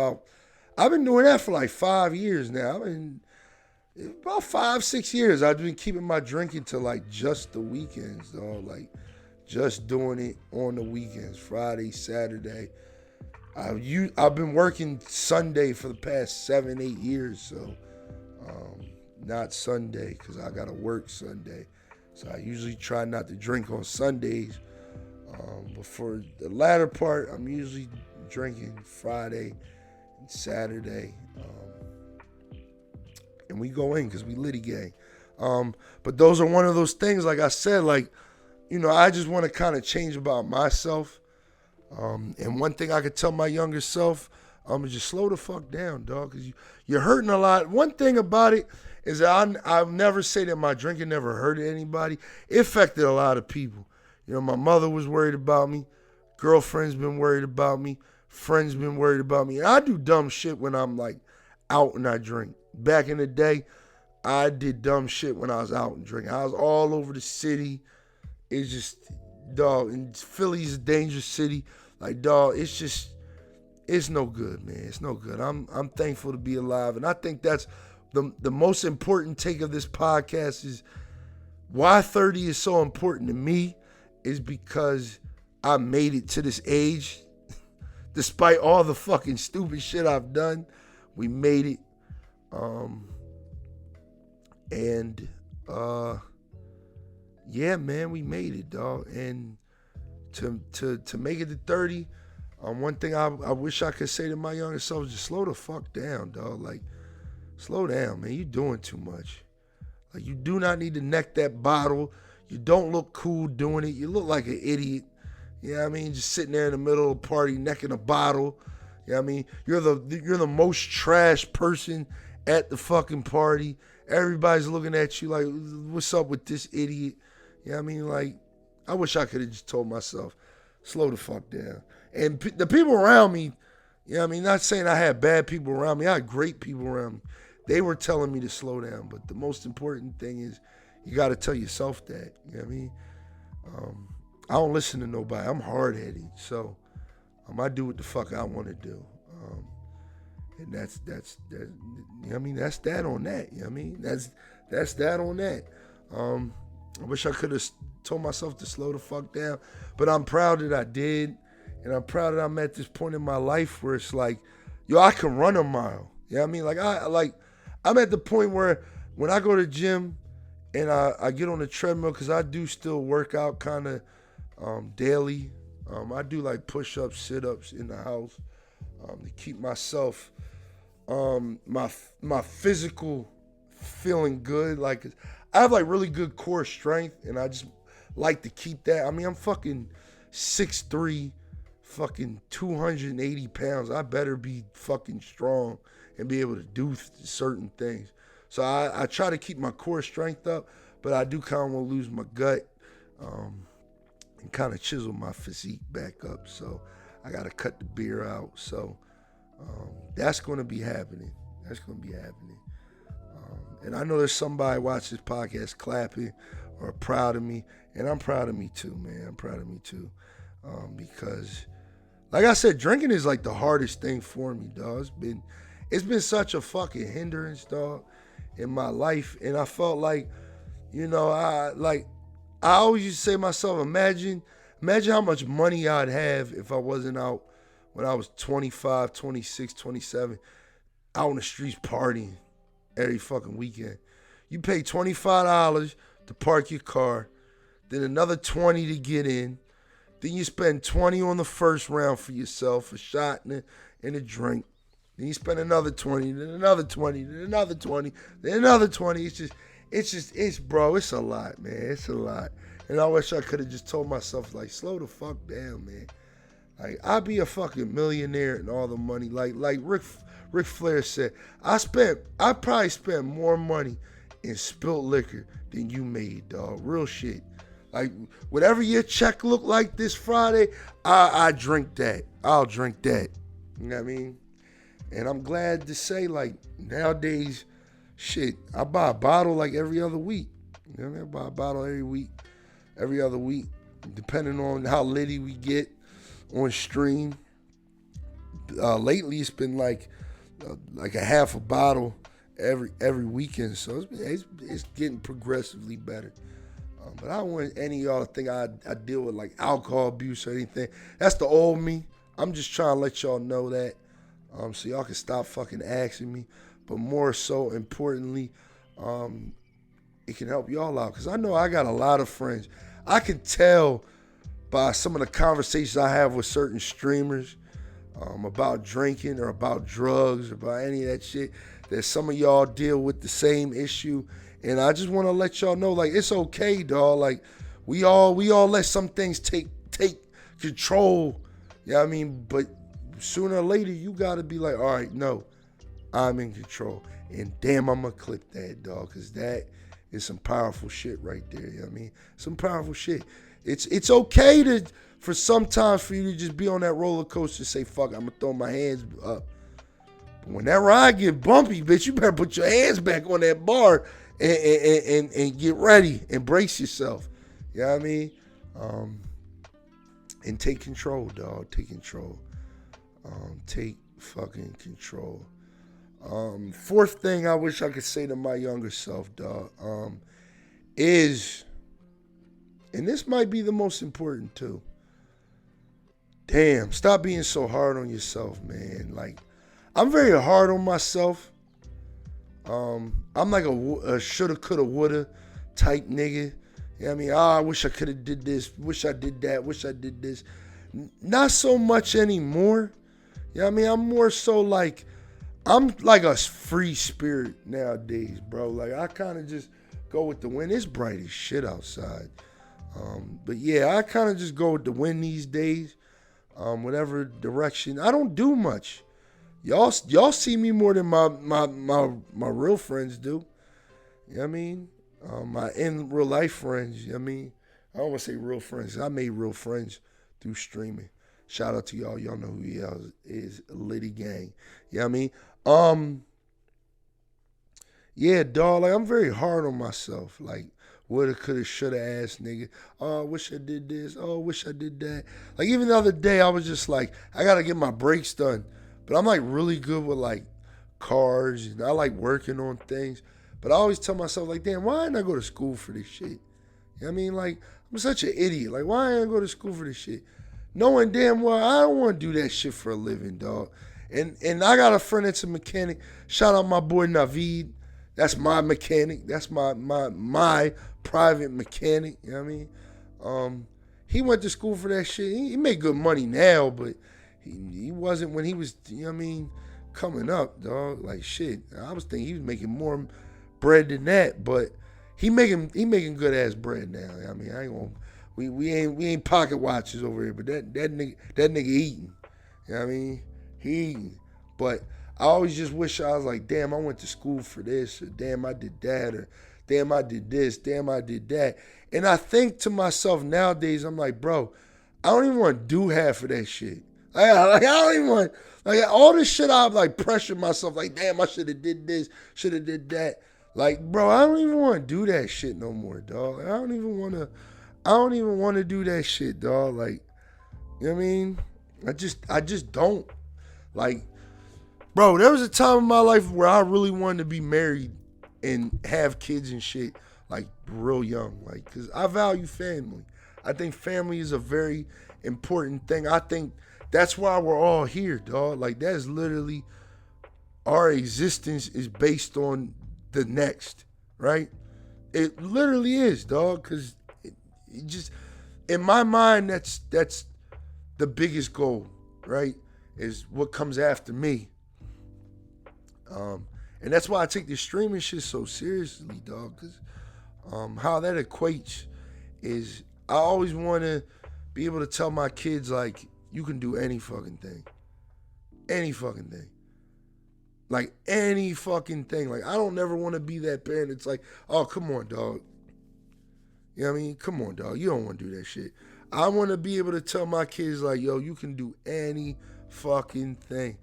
like 5 years now. About 5-6 years. I've been keeping my drinking to like just the weekends, dog. Like, just doing it on the weekends, Friday, Saturday. I've been working Sunday for the past 7-8 years, so not Sunday because I gotta work Sunday. So I usually try not to drink on Sundays. But for the latter part, I'm usually drinking Friday and Saturday. And we go in because we Liddy gang. But those are one of those things, like I said, like, you know, I just want to kind of change about myself. And one thing I could tell my younger self, is just slow the fuck down, dog, because you're hurting a lot. One thing about it is that I'll never say that my drinking never hurted anybody. It affected a lot of people. You know, my mother was worried about me. Girlfriend's been worried about me. Friends been worried about me. And I do dumb shit when I'm, like, out and I drink. Back in the day, I did dumb shit when I was out and drinking. I was all over the city. It's just, dog, and Philly's a dangerous city. Like, dog, it's no good, man. It's no good. I'm thankful to be alive. And I think that's the most important take of this podcast is why 30 is so important to me is because I made it to this age. Despite all the fucking stupid shit I've done, we made it. Yeah, man, we made it, dog. And to make it to 30, one thing I wish I could say to my younger self is just slow the fuck down, dog. Like, slow down, man. You doing too much. Like, you do not need to neck that bottle. You don't look cool doing it. You look like an idiot. You know what I mean? Just sitting there in the middle of the party necking a bottle. You know what I mean? You're the most trash person at the fucking party. Everybody's looking at you like, what's up with this idiot? You know what I mean? Like, I wish I could have just told myself, slow the fuck down. And the people around me, you know what I mean? Not saying I had bad people around me. I had great people around me. They were telling me to slow down. But the most important thing is you got to tell yourself that. You know what I mean? I don't listen to nobody. I'm hard-headed. So I do what the fuck I want to do. And that's you know what I mean? That's that on that. You know what I mean? That's that on that. I wish I could have told myself to slow the fuck down. But I'm proud that I did. And I'm proud that I'm at this point in my life where it's like, yo, I can run a mile. You know what I mean? Like I'm at the point where when I go to the gym and I get on the treadmill, because I do still work out kind of daily. I do like push-ups, sit-ups in the house to keep myself, my physical feeling good. Like, I have like really good core strength, and I just like to keep that. I mean, I'm fucking 6'3", fucking 280 pounds. I better be fucking strong and be able to do certain things. So I try to keep my core strength up, but I do kind of want to lose my gut and kind of chisel my physique back up. So I got to cut the beer out. So that's going to be happening. And I know there's somebody watching this podcast clapping or proud of me. And I'm proud of me too, man. I'm proud of me too. Because, like I said, drinking is like the hardest thing for me, dog. It's been such a fucking hindrance, dog, in my life. And I felt like, you know, I always used to say to myself, imagine how much money I'd have if I wasn't out when I was 25, 26, 27, out in the streets partying every fucking weekend. You pay $25 to park your car, then another $20 to get in. Then you spend $20 on the first round for yourself, a shot and a drink. Then you spend another $20, then another $20, then another $20, then another $20. Bro, it's a lot, man. It's a lot. And I wish I could have just told myself, like, slow the fuck down, man. Like, I'd be a fucking millionaire and all the money. Like Ric Flair said, I probably spent more money in spilt liquor than you made, dog. Real shit. Like, whatever your check look like this Friday, I drink that. I'll drink that. You know what I mean? And I'm glad to say, like, nowadays, shit, I buy a bottle like every other week. You know what I mean? I buy a bottle every other week, depending on how litty we get on stream. Lately, it's been like a half a bottle every weekend, so it's getting progressively better. But I don't want any of y'all to think I deal with like alcohol abuse or anything. That's the old me. I'm just trying to let y'all know that, so y'all can stop fucking asking me. But more so importantly, it can help y'all out, because I know I got a lot of friends. I can tell by some of the conversations I have with certain streamers about drinking or about drugs or about any of that shit, that some of y'all deal with the same issue. And I just want to let y'all know, like, it's okay, dog. Like, we all let some things take control. You know what I mean? But sooner or later, you got to be like, all right, no, I'm in control. And damn, I'm going to clip that, dog, because that is some powerful shit right there. You know what I mean? Some powerful shit. It's okay for sometimes for you to just be on that roller coaster and say, fuck, I'm going to throw my hands up. But when that ride get bumpy, bitch, you better put your hands back on that bar and get ready and brace yourself. You know what I mean? And take control, dog. Take control. Take fucking control. Fourth thing I wish I could say to my younger self, dog, is, and this might be the most important too, damn, stop being so hard on yourself, man. Like, I'm very hard on myself. I'm like a shoulda, coulda, woulda type nigga. You know what I mean? I wish I could have did this. Wish I did that. Wish I did this. Not so much anymore. You know what I mean? I'm more so like, I'm like a free spirit nowadays, bro. Like, I kind of just go with the wind. It's bright as shit outside. But yeah, I kind of just go with the wind these days. Whatever direction. I don't do much. Y'all see me more than my real friends do. You know what I mean? My in real life friends, you know what I mean? I don't want to say real friends. I made real friends through streaming. Shout out to y'all. Y'all know who he is. Liddy Gang. You know what I mean? Yeah, dog, like, I'm very hard on myself. Like, woulda, coulda, shoulda ass nigga. Oh, I wish I did this. Oh, I wish I did that. Like, even the other day, I was just like, I gotta get my brakes done. But I'm like really good with like cars, and I like working on things. But I always tell myself, like, damn, why didn't I go to school for this shit? You know what I mean? Like, I'm such an idiot. Like, why didn't I go to school for this shit? Knowing damn well I don't want to do that shit for a living, dog. And I got a friend that's a mechanic. Shout out my boy Naveed. That's my mechanic. That's my private mechanic. You know what I mean? He went to school for that shit. He made good money now, but he wasn't when he was, you know what I mean, coming up, dog. Like, shit. I was thinking he was making more bread than that, but he making good ass bread now. I mean, I ain't gonna, we ain't pocket watches over here, but that nigga eating. You know what I mean? He eating. But I always just wish I was like, damn, I went to school for this, or damn, I did that, or damn, I did this, damn, I did that. And I think to myself nowadays, I'm like, bro, I don't even want to do half of that shit. I don't even want, like, all this shit I've like pressured myself, like, damn, I should have did this, should have did that. Like, bro, I don't even want to do that shit no more, dog. I don't even want to do that shit, dog. Like, you know what I mean? I just don't. Like, bro, there was a time in my life where I really wanted to be married and have kids and shit, like, real young. Like, because I value family. I think family is a very important thing. I think that's why we're all here, dog. Like, that's literally, our existence is based on the next, right? It literally is, dog, because it just, in my mind, that's the biggest goal, right? Is what comes after me. And that's why I take this streaming shit so seriously, dog, because how that equates is, I always want to be able to tell my kids, like, you can do any fucking thing. Any fucking thing. Like, any fucking thing. Like, I don't never want to be that parent that's like, oh, come on, dog. You know You know what I mean? Come on, dog. You don't want to do that shit. I want to be able to tell my kids, like, yo, you can do any fucking thing.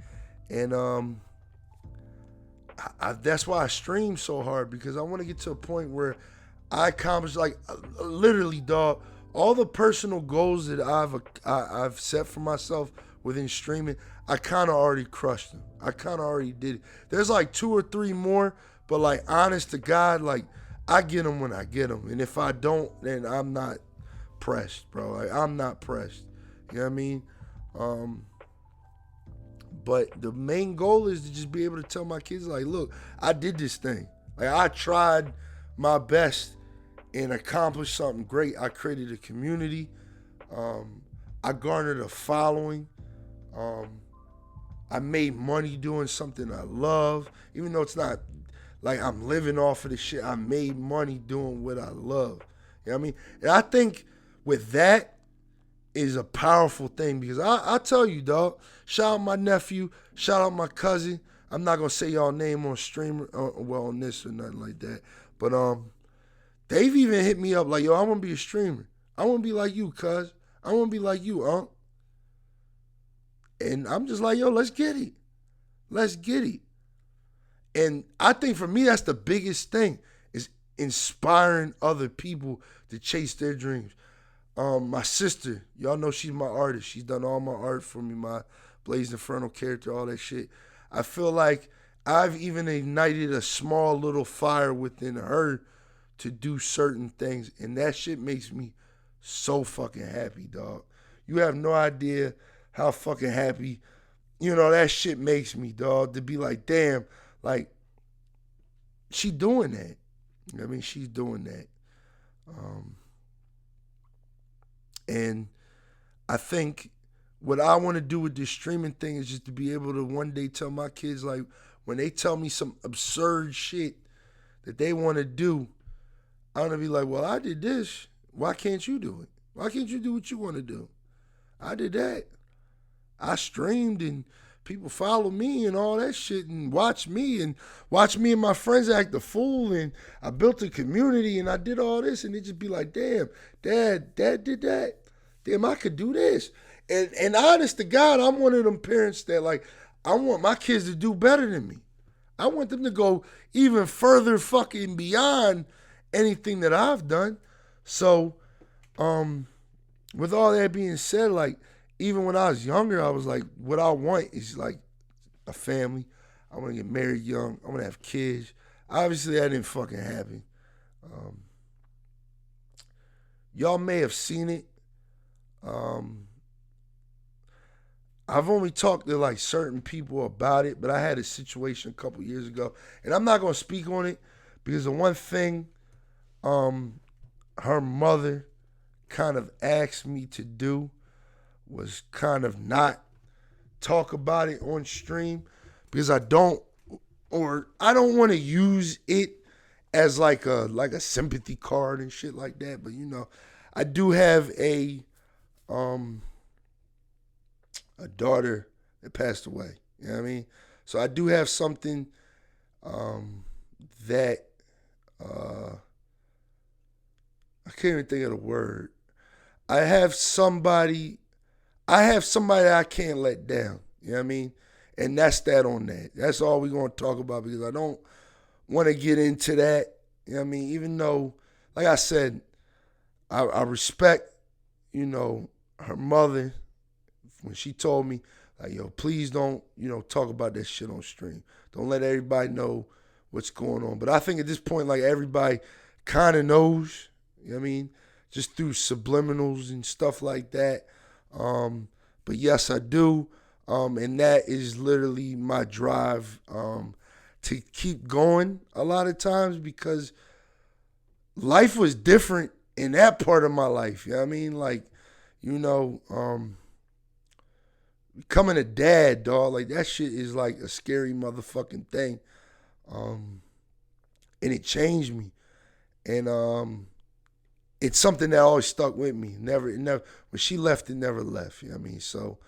And that's why I stream so hard, because I want to get to a point where I accomplish, like, literally, dog, all the personal goals that I've set for myself within streaming, I kind of already crushed them. I kind of already did it. There's like 2 or 3 more, but like, honest to God, like, I get them when I get them. And if I don't, then I'm not pressed, bro. Like, I'm not pressed. You know what I mean? But the main goal is to just be able to tell my kids, like, look, I did this thing. Like, I tried my best and accomplished something great. I created a community. I garnered a following. I made money doing something I love. Even though it's not like I'm living off of the shit, I made money doing what I love. You know what I mean? And I think with that is a powerful thing, because I tell you, dog, shout out my nephew, shout out my cousin. I'm not going to say y'all name on stream, on this or nothing like that. But they've even hit me up like, yo, I want to be a streamer. I want to be like you, cuz. I want to be like you, And I'm just like, yo, let's get it. Let's get it. And I think for me, that's the biggest thing, is inspiring other people to chase their dreams. My sister, y'all know she's my artist. She's done all my art for me, my BLAZEDxENFERNO character, all that shit. I feel like I've even ignited a small little fire within her to do certain things, and that shit makes me so fucking happy, dog. You have no idea how fucking happy, that shit makes me, dog, to be like, damn, like, she doing that. You know what I mean? She's doing that. And I think what I want to do with this streaming thing is just to be able to one day tell my kids, like, when they tell me some absurd shit that they want to do, I want to be like, well, I did this. Why can't you do it? Why can't you do what you want to do? I did that. I streamed and people follow me and all that shit and watch me and my friends act the fool, and I built a community and I did all this, and it just be like, damn, dad did that. Damn, I could do this. And honest to God, I'm one of them parents that, like, I want my kids to do better than me. I want them to go even further fucking beyond anything that I've done. So, with all that being said, like, even when I was younger, I was like, what I want is like a family. I want to get married young. I want to have kids. Obviously, that didn't fucking happen. Y'all may have seen it. I've only talked to like certain people about it, but I had a situation a couple years ago, and I'm not going to speak on it because the one thing her mother kind of asked me to do was kind of not talk about it on stream, because I don't want to use it as like a sympathy card and shit like that. But I do have a daughter that passed away. You know what I mean? So I do have something that I can't even think of the word. I have somebody that I can't let down. You know what I mean? And that's that on that. That's all we're going to talk about, because I don't want to get into that. You know what I mean? Even though, like I said, I respect, her mother when she told me, like, yo, please don't, talk about that shit on stream. Don't let everybody know what's going on. But I think at this point, like, everybody kind of knows, you know what I mean? Just through subliminals and stuff like that. But yes, I do. And that is literally my drive to keep going a lot of times, because life was different in that part of my life. You know what I mean? Like, becoming a dad, dog, like, that shit is like a scary motherfucking thing. And it changed me. And it's something that always stuck with me. Never, when she left, it never left. You know what I mean? So,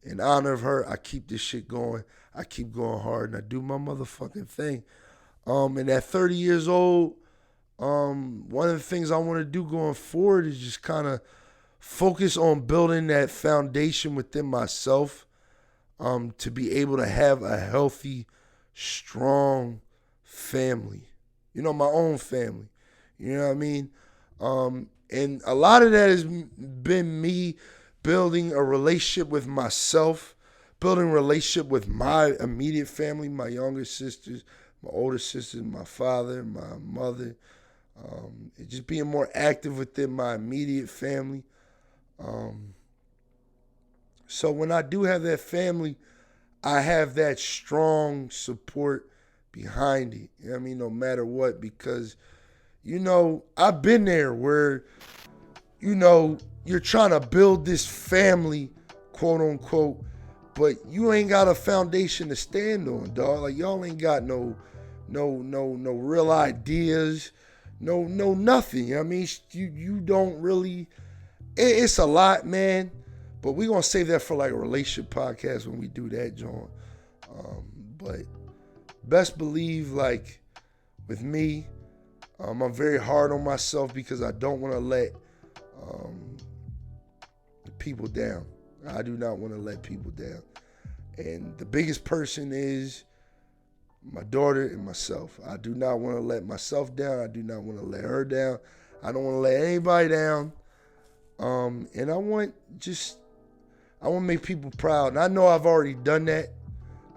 in honor of her, I keep this shit going. I keep going hard, and I do my motherfucking thing. And at 30 years old, One of the things I want to do going forward is just kind of focus on building that foundation within myself, to be able to have a healthy, strong family. My own family. You know what I mean? And a lot of that has been me building a relationship with myself, building a relationship with my immediate family, my younger sisters, my older sisters, my father, my mother, just being more active within my immediate family. So when I do have that family, I have that strong support behind it. You know what I mean? No matter what, because, I've been there where, you're trying to build this family, quote unquote, but you ain't got a foundation to stand on, dog. Like, y'all ain't got no real ideas, no nothing. You know what I mean? You don't really. It's a lot, man. But we're gonna save that for like a relationship podcast when we do that, John. But best believe, like, with me, I'm very hard on myself because I don't want to let people down. I do not want to let people down. And the biggest person is my daughter and myself. I do not want to let myself down. I do not want to let her down. I don't want to let anybody down. And I want to make people proud. And I know I've already done that.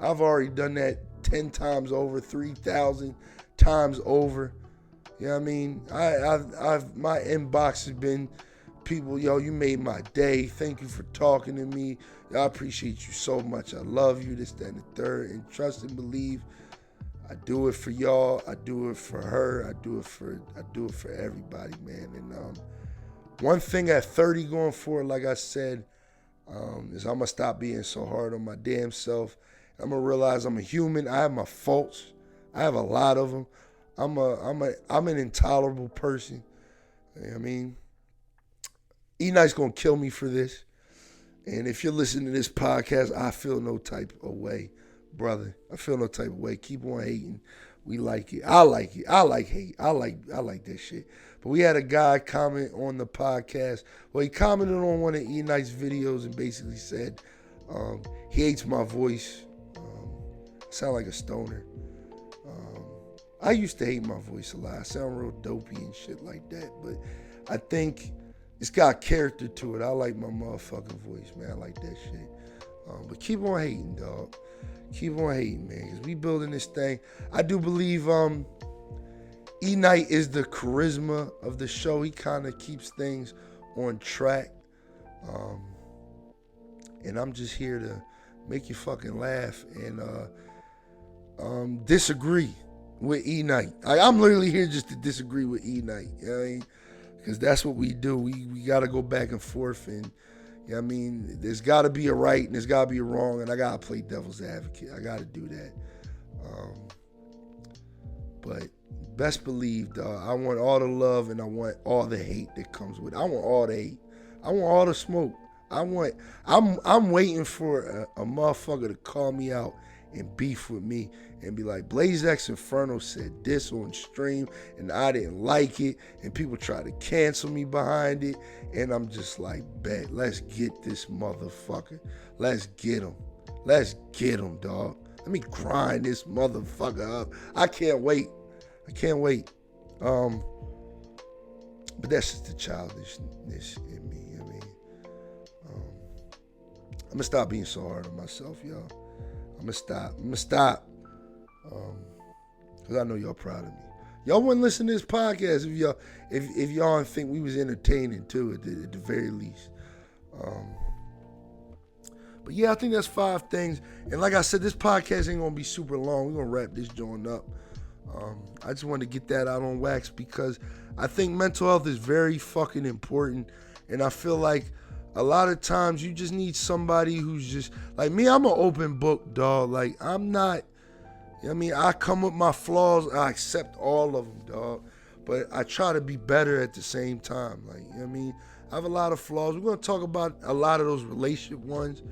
I've already done that 10 times over, 3,000 times over. You know what I mean? I've my inbox has been people, yo, you made my day. Thank you for talking to me. I appreciate you so much. I love you, this, that, and the third. And trust and believe, I do it for y'all. I do it for her. I do it for everybody, man. And one thing at 30 going forward, like I said, is I'm gonna stop being so hard on my damn self. I'm gonna realize I'm a human. I have my faults. I have a lot of them. I'm an intolerable person. You know what I mean? Eknight's gonna kill me for this. And if you're listening to this podcast, I feel no type of way, brother. I feel no type of way. Keep on hating. We like it. I like it. I like hate. I like that shit. But we had a guy comment on the podcast. Well, he commented on one of Eknight's videos and basically said he hates my voice. I sound like a stoner. I used to hate my voice a lot. I sound real dopey and shit like that. But I think it's got character to it. I like my motherfucking voice, man. I like that shit. But keep on hating, dog. Keep on hating, man, because we building this thing. I do believe Eknight is the charisma of the show. He kind of keeps things on track. And I'm just here to make you fucking laugh and disagree with Eknight. I'm literally here just to disagree with Eknight. You know what I mean? Because that's what we do. We got to go back and forth. And, you know what I mean? There's got to be a right and there's got to be a wrong. And I got to play devil's advocate. I got to do that. But best believe, dog, I want all the love and I want all the hate that comes with it. I want all the hate. I want all the smoke. I'm waiting for a motherfucker to call me out and beef with me and be like, BLAZEDxENFERNO said this on stream and I didn't like it and people try to cancel me behind it, and I'm just like, bet, let's get this motherfucker. Let's get him. Let's get him, dog. Let me grind this motherfucker up. I can't wait. But that's just the childishness in me. I mean, I'm gonna stop being so hard on myself, y'all. I'm gonna stop. Cause I know y'all proud of me. Y'all wouldn't listen to this podcast if y'all didn't think we was entertaining too, at the very least. But yeah, I think that's 5 things. And like I said, this podcast ain't gonna be super long. We're gonna wrap this joint up. I just wanted to get that out on wax because I think mental health is very fucking important. And I feel like a lot of times you just need somebody who's just like me. I'm an open book, dog. Like, I'm not, you know what I mean? I come with my flaws. I accept all of them, dog. But I try to be better at the same time. Like, you know what I mean? I have a lot of flaws. We're going to talk about a lot of those relationship ones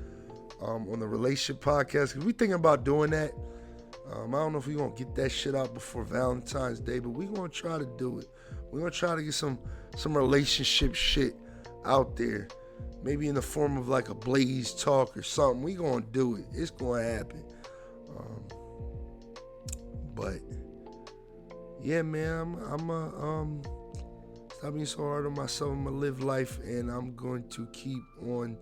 on the relationship podcast, because we're thinking about doing that. I don't know if we're going to get that shit out before Valentine's Day, but we're going to try to do it. We're going to try to get some relationship shit out there. Maybe in the form of like a Blaze talk or something. We're going to do it. It's going to happen. But yeah, man, I'm stop being so hard on myself. I'm going to live life, and I'm going to keep on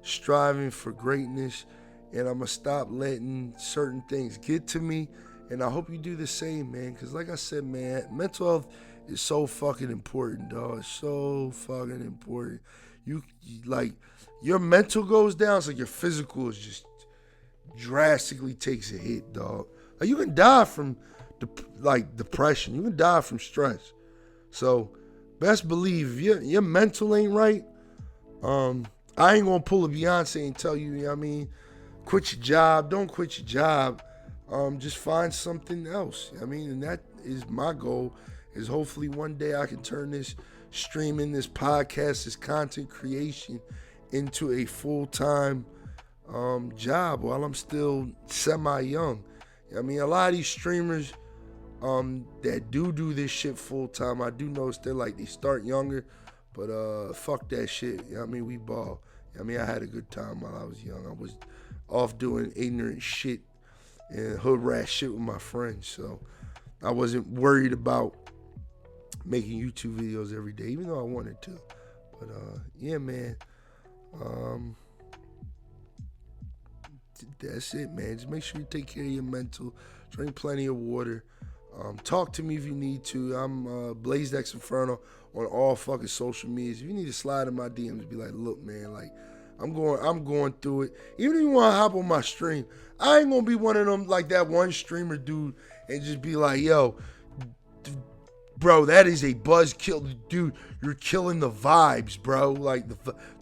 striving for greatness, and I'm going to stop letting certain things get to me, and I hope you do the same, man, because like I said, man, mental health is so fucking important, dog. It's so fucking important. You like, your mental goes down, it's like your physical is just drastically takes a hit, dog. Like, you can die from depression. You can die from stress. So best believe if your mental ain't right, I ain't gonna pull a Beyonce and tell you, you know what I mean, quit your job. Don't quit your job. Just find something else. I mean, and that is my goal, is hopefully one day I can turn this streaming, this podcast, this content creation into a full-time job while I'm still semi-young. I mean, a lot of these streamers that do this shit full-time, I do notice they start younger, but fuck that shit. You know what I mean? We ball. I mean, I had a good time while I was young. I was off doing ignorant shit and hood rat shit with my friends, so I wasn't worried about making YouTube videos every day, even though I wanted to. But yeah, man, that's it, man. Just make sure you take care of your mental. Drink plenty of water. Talk to me if you need to. I'm BLAZEDxENFERNO on all fucking social medias. If you need to slide in my DMs, be like, look, man, like, I'm going through it. Even if you want to hop on my stream, I ain't gonna be one of them like that one streamer dude and just be like, yo, bro, that is a buzz kill, dude. You're killing the vibes, bro. Like,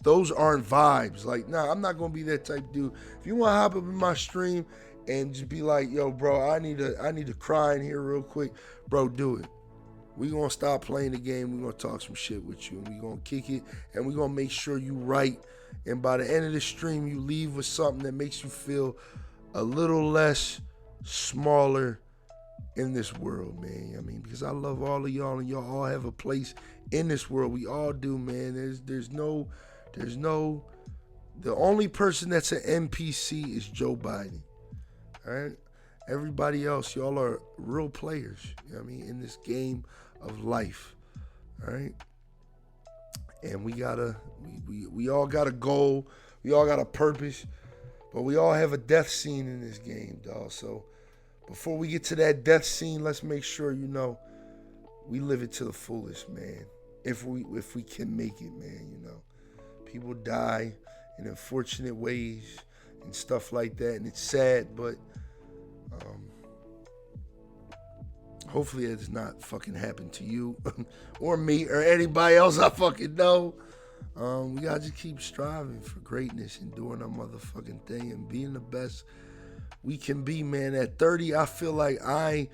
those aren't vibes. Like, nah, I'm not gonna be that type of dude. If you want to hop up in my stream and just be like, yo, bro, I need to cry in here real quick, bro, do it. We gonna stop playing the game. We gonna talk some shit with you, and we gonna kick it, and we gonna make sure you right. And by the end of the stream, you leave with something that makes you feel a little less smaller in this world, man. I mean, because I love all of y'all, and y'all all have a place in this world. We all do, man. There's no, the only person that's an NPC is Joe Biden. All right? Everybody else, y'all are real players, you know what I mean, in this game of life. All right? And we all got a goal. We all got a purpose. But we all have a death scene in this game, dog. So before we get to that death scene, let's make sure, you know, we live it to the fullest, man. If we can make it, man, you know. People die in unfortunate ways and stuff like that, and it's sad, but hopefully it does not fucking happen to you or me or anybody else I fucking know. We gotta just keep striving for greatness and doing our motherfucking thing and being the best we can be, man. At 30, I feel like I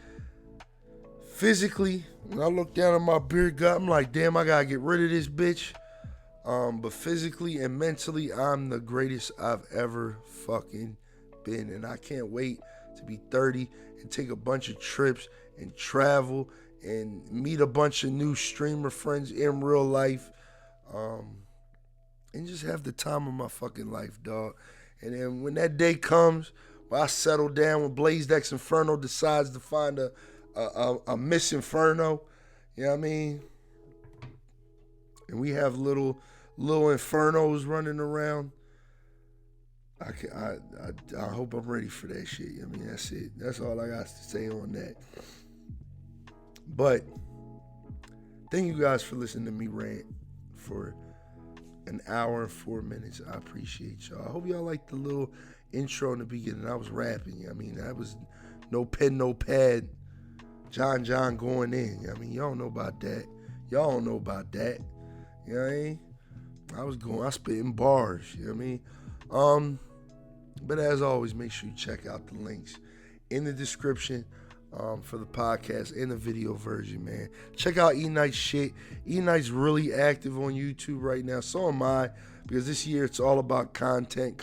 physically, when I look down at my beer gut, I'm like, damn, I gotta get rid of this bitch. But physically and mentally, I'm the greatest I've ever fucking been. And I can't wait to be 30 and take a bunch of trips and travel and meet a bunch of new streamer friends in real life. And just have the time of my fucking life, dog. And then when that day comes, when I settle down, when BLAZEDxENFERNO decides to find a Miss Inferno, you know what I mean? And we have little infernos running around. I hope I'm ready for that shit. I mean, that's it. That's all I got to say on that. But thank you guys for listening to me rant for an hour and 4 minutes. I appreciate y'all. I hope y'all liked the little intro in the beginning. I was rapping. I mean, that was no pen, no pad. John going in. I mean, y'all don't know about that. Y'all don't know about that. You know what I mean? I spitting bars. You know what I mean? But as always, make sure you check out the links in the description for the podcast and the video version, man. Check out Eknight's shit. Eknight's really active on YouTube right now. So am I, because this year it's all about content.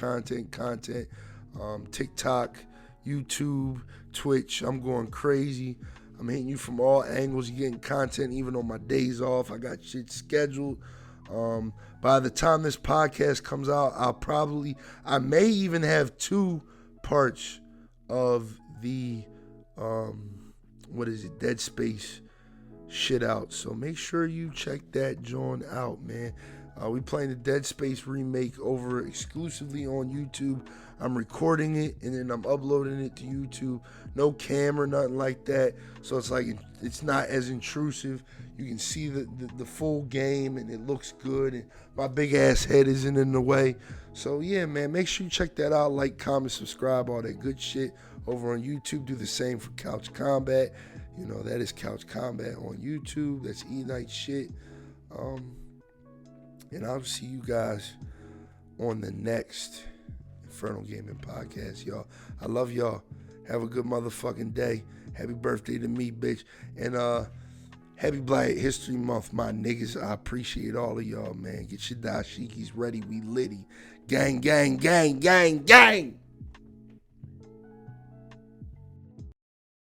TikTok, YouTube, Twitch. I'm going crazy. I'm hitting you from all angles. You're getting content even on my days off. I got shit scheduled. By the time this podcast comes out, I may even have 2 parts of the, Dead Space shit out. So make sure you check that joint out, man. We playing the Dead Space remake over exclusively on YouTube. I'm recording it and then I'm uploading it to YouTube. No camera, nothing like that. So it's like it's not as intrusive. You can see the full game and it looks good. And my big ass head isn't in the way. So yeah, man, make sure you check that out. Like, comment, subscribe, all that good shit over on YouTube. Do the same for Couch Combat. You know, that is Couch Combat on YouTube. That's E-Night shit. And I'll see you guys on the next Infernal Gaming Podcast, y'all. I love y'all. Have a good motherfucking day. Happy birthday to me, bitch. And happy Black History Month, my niggas. I appreciate all of y'all, man. Get your dashikis ready. We litty. Gang, gang, gang, gang, gang.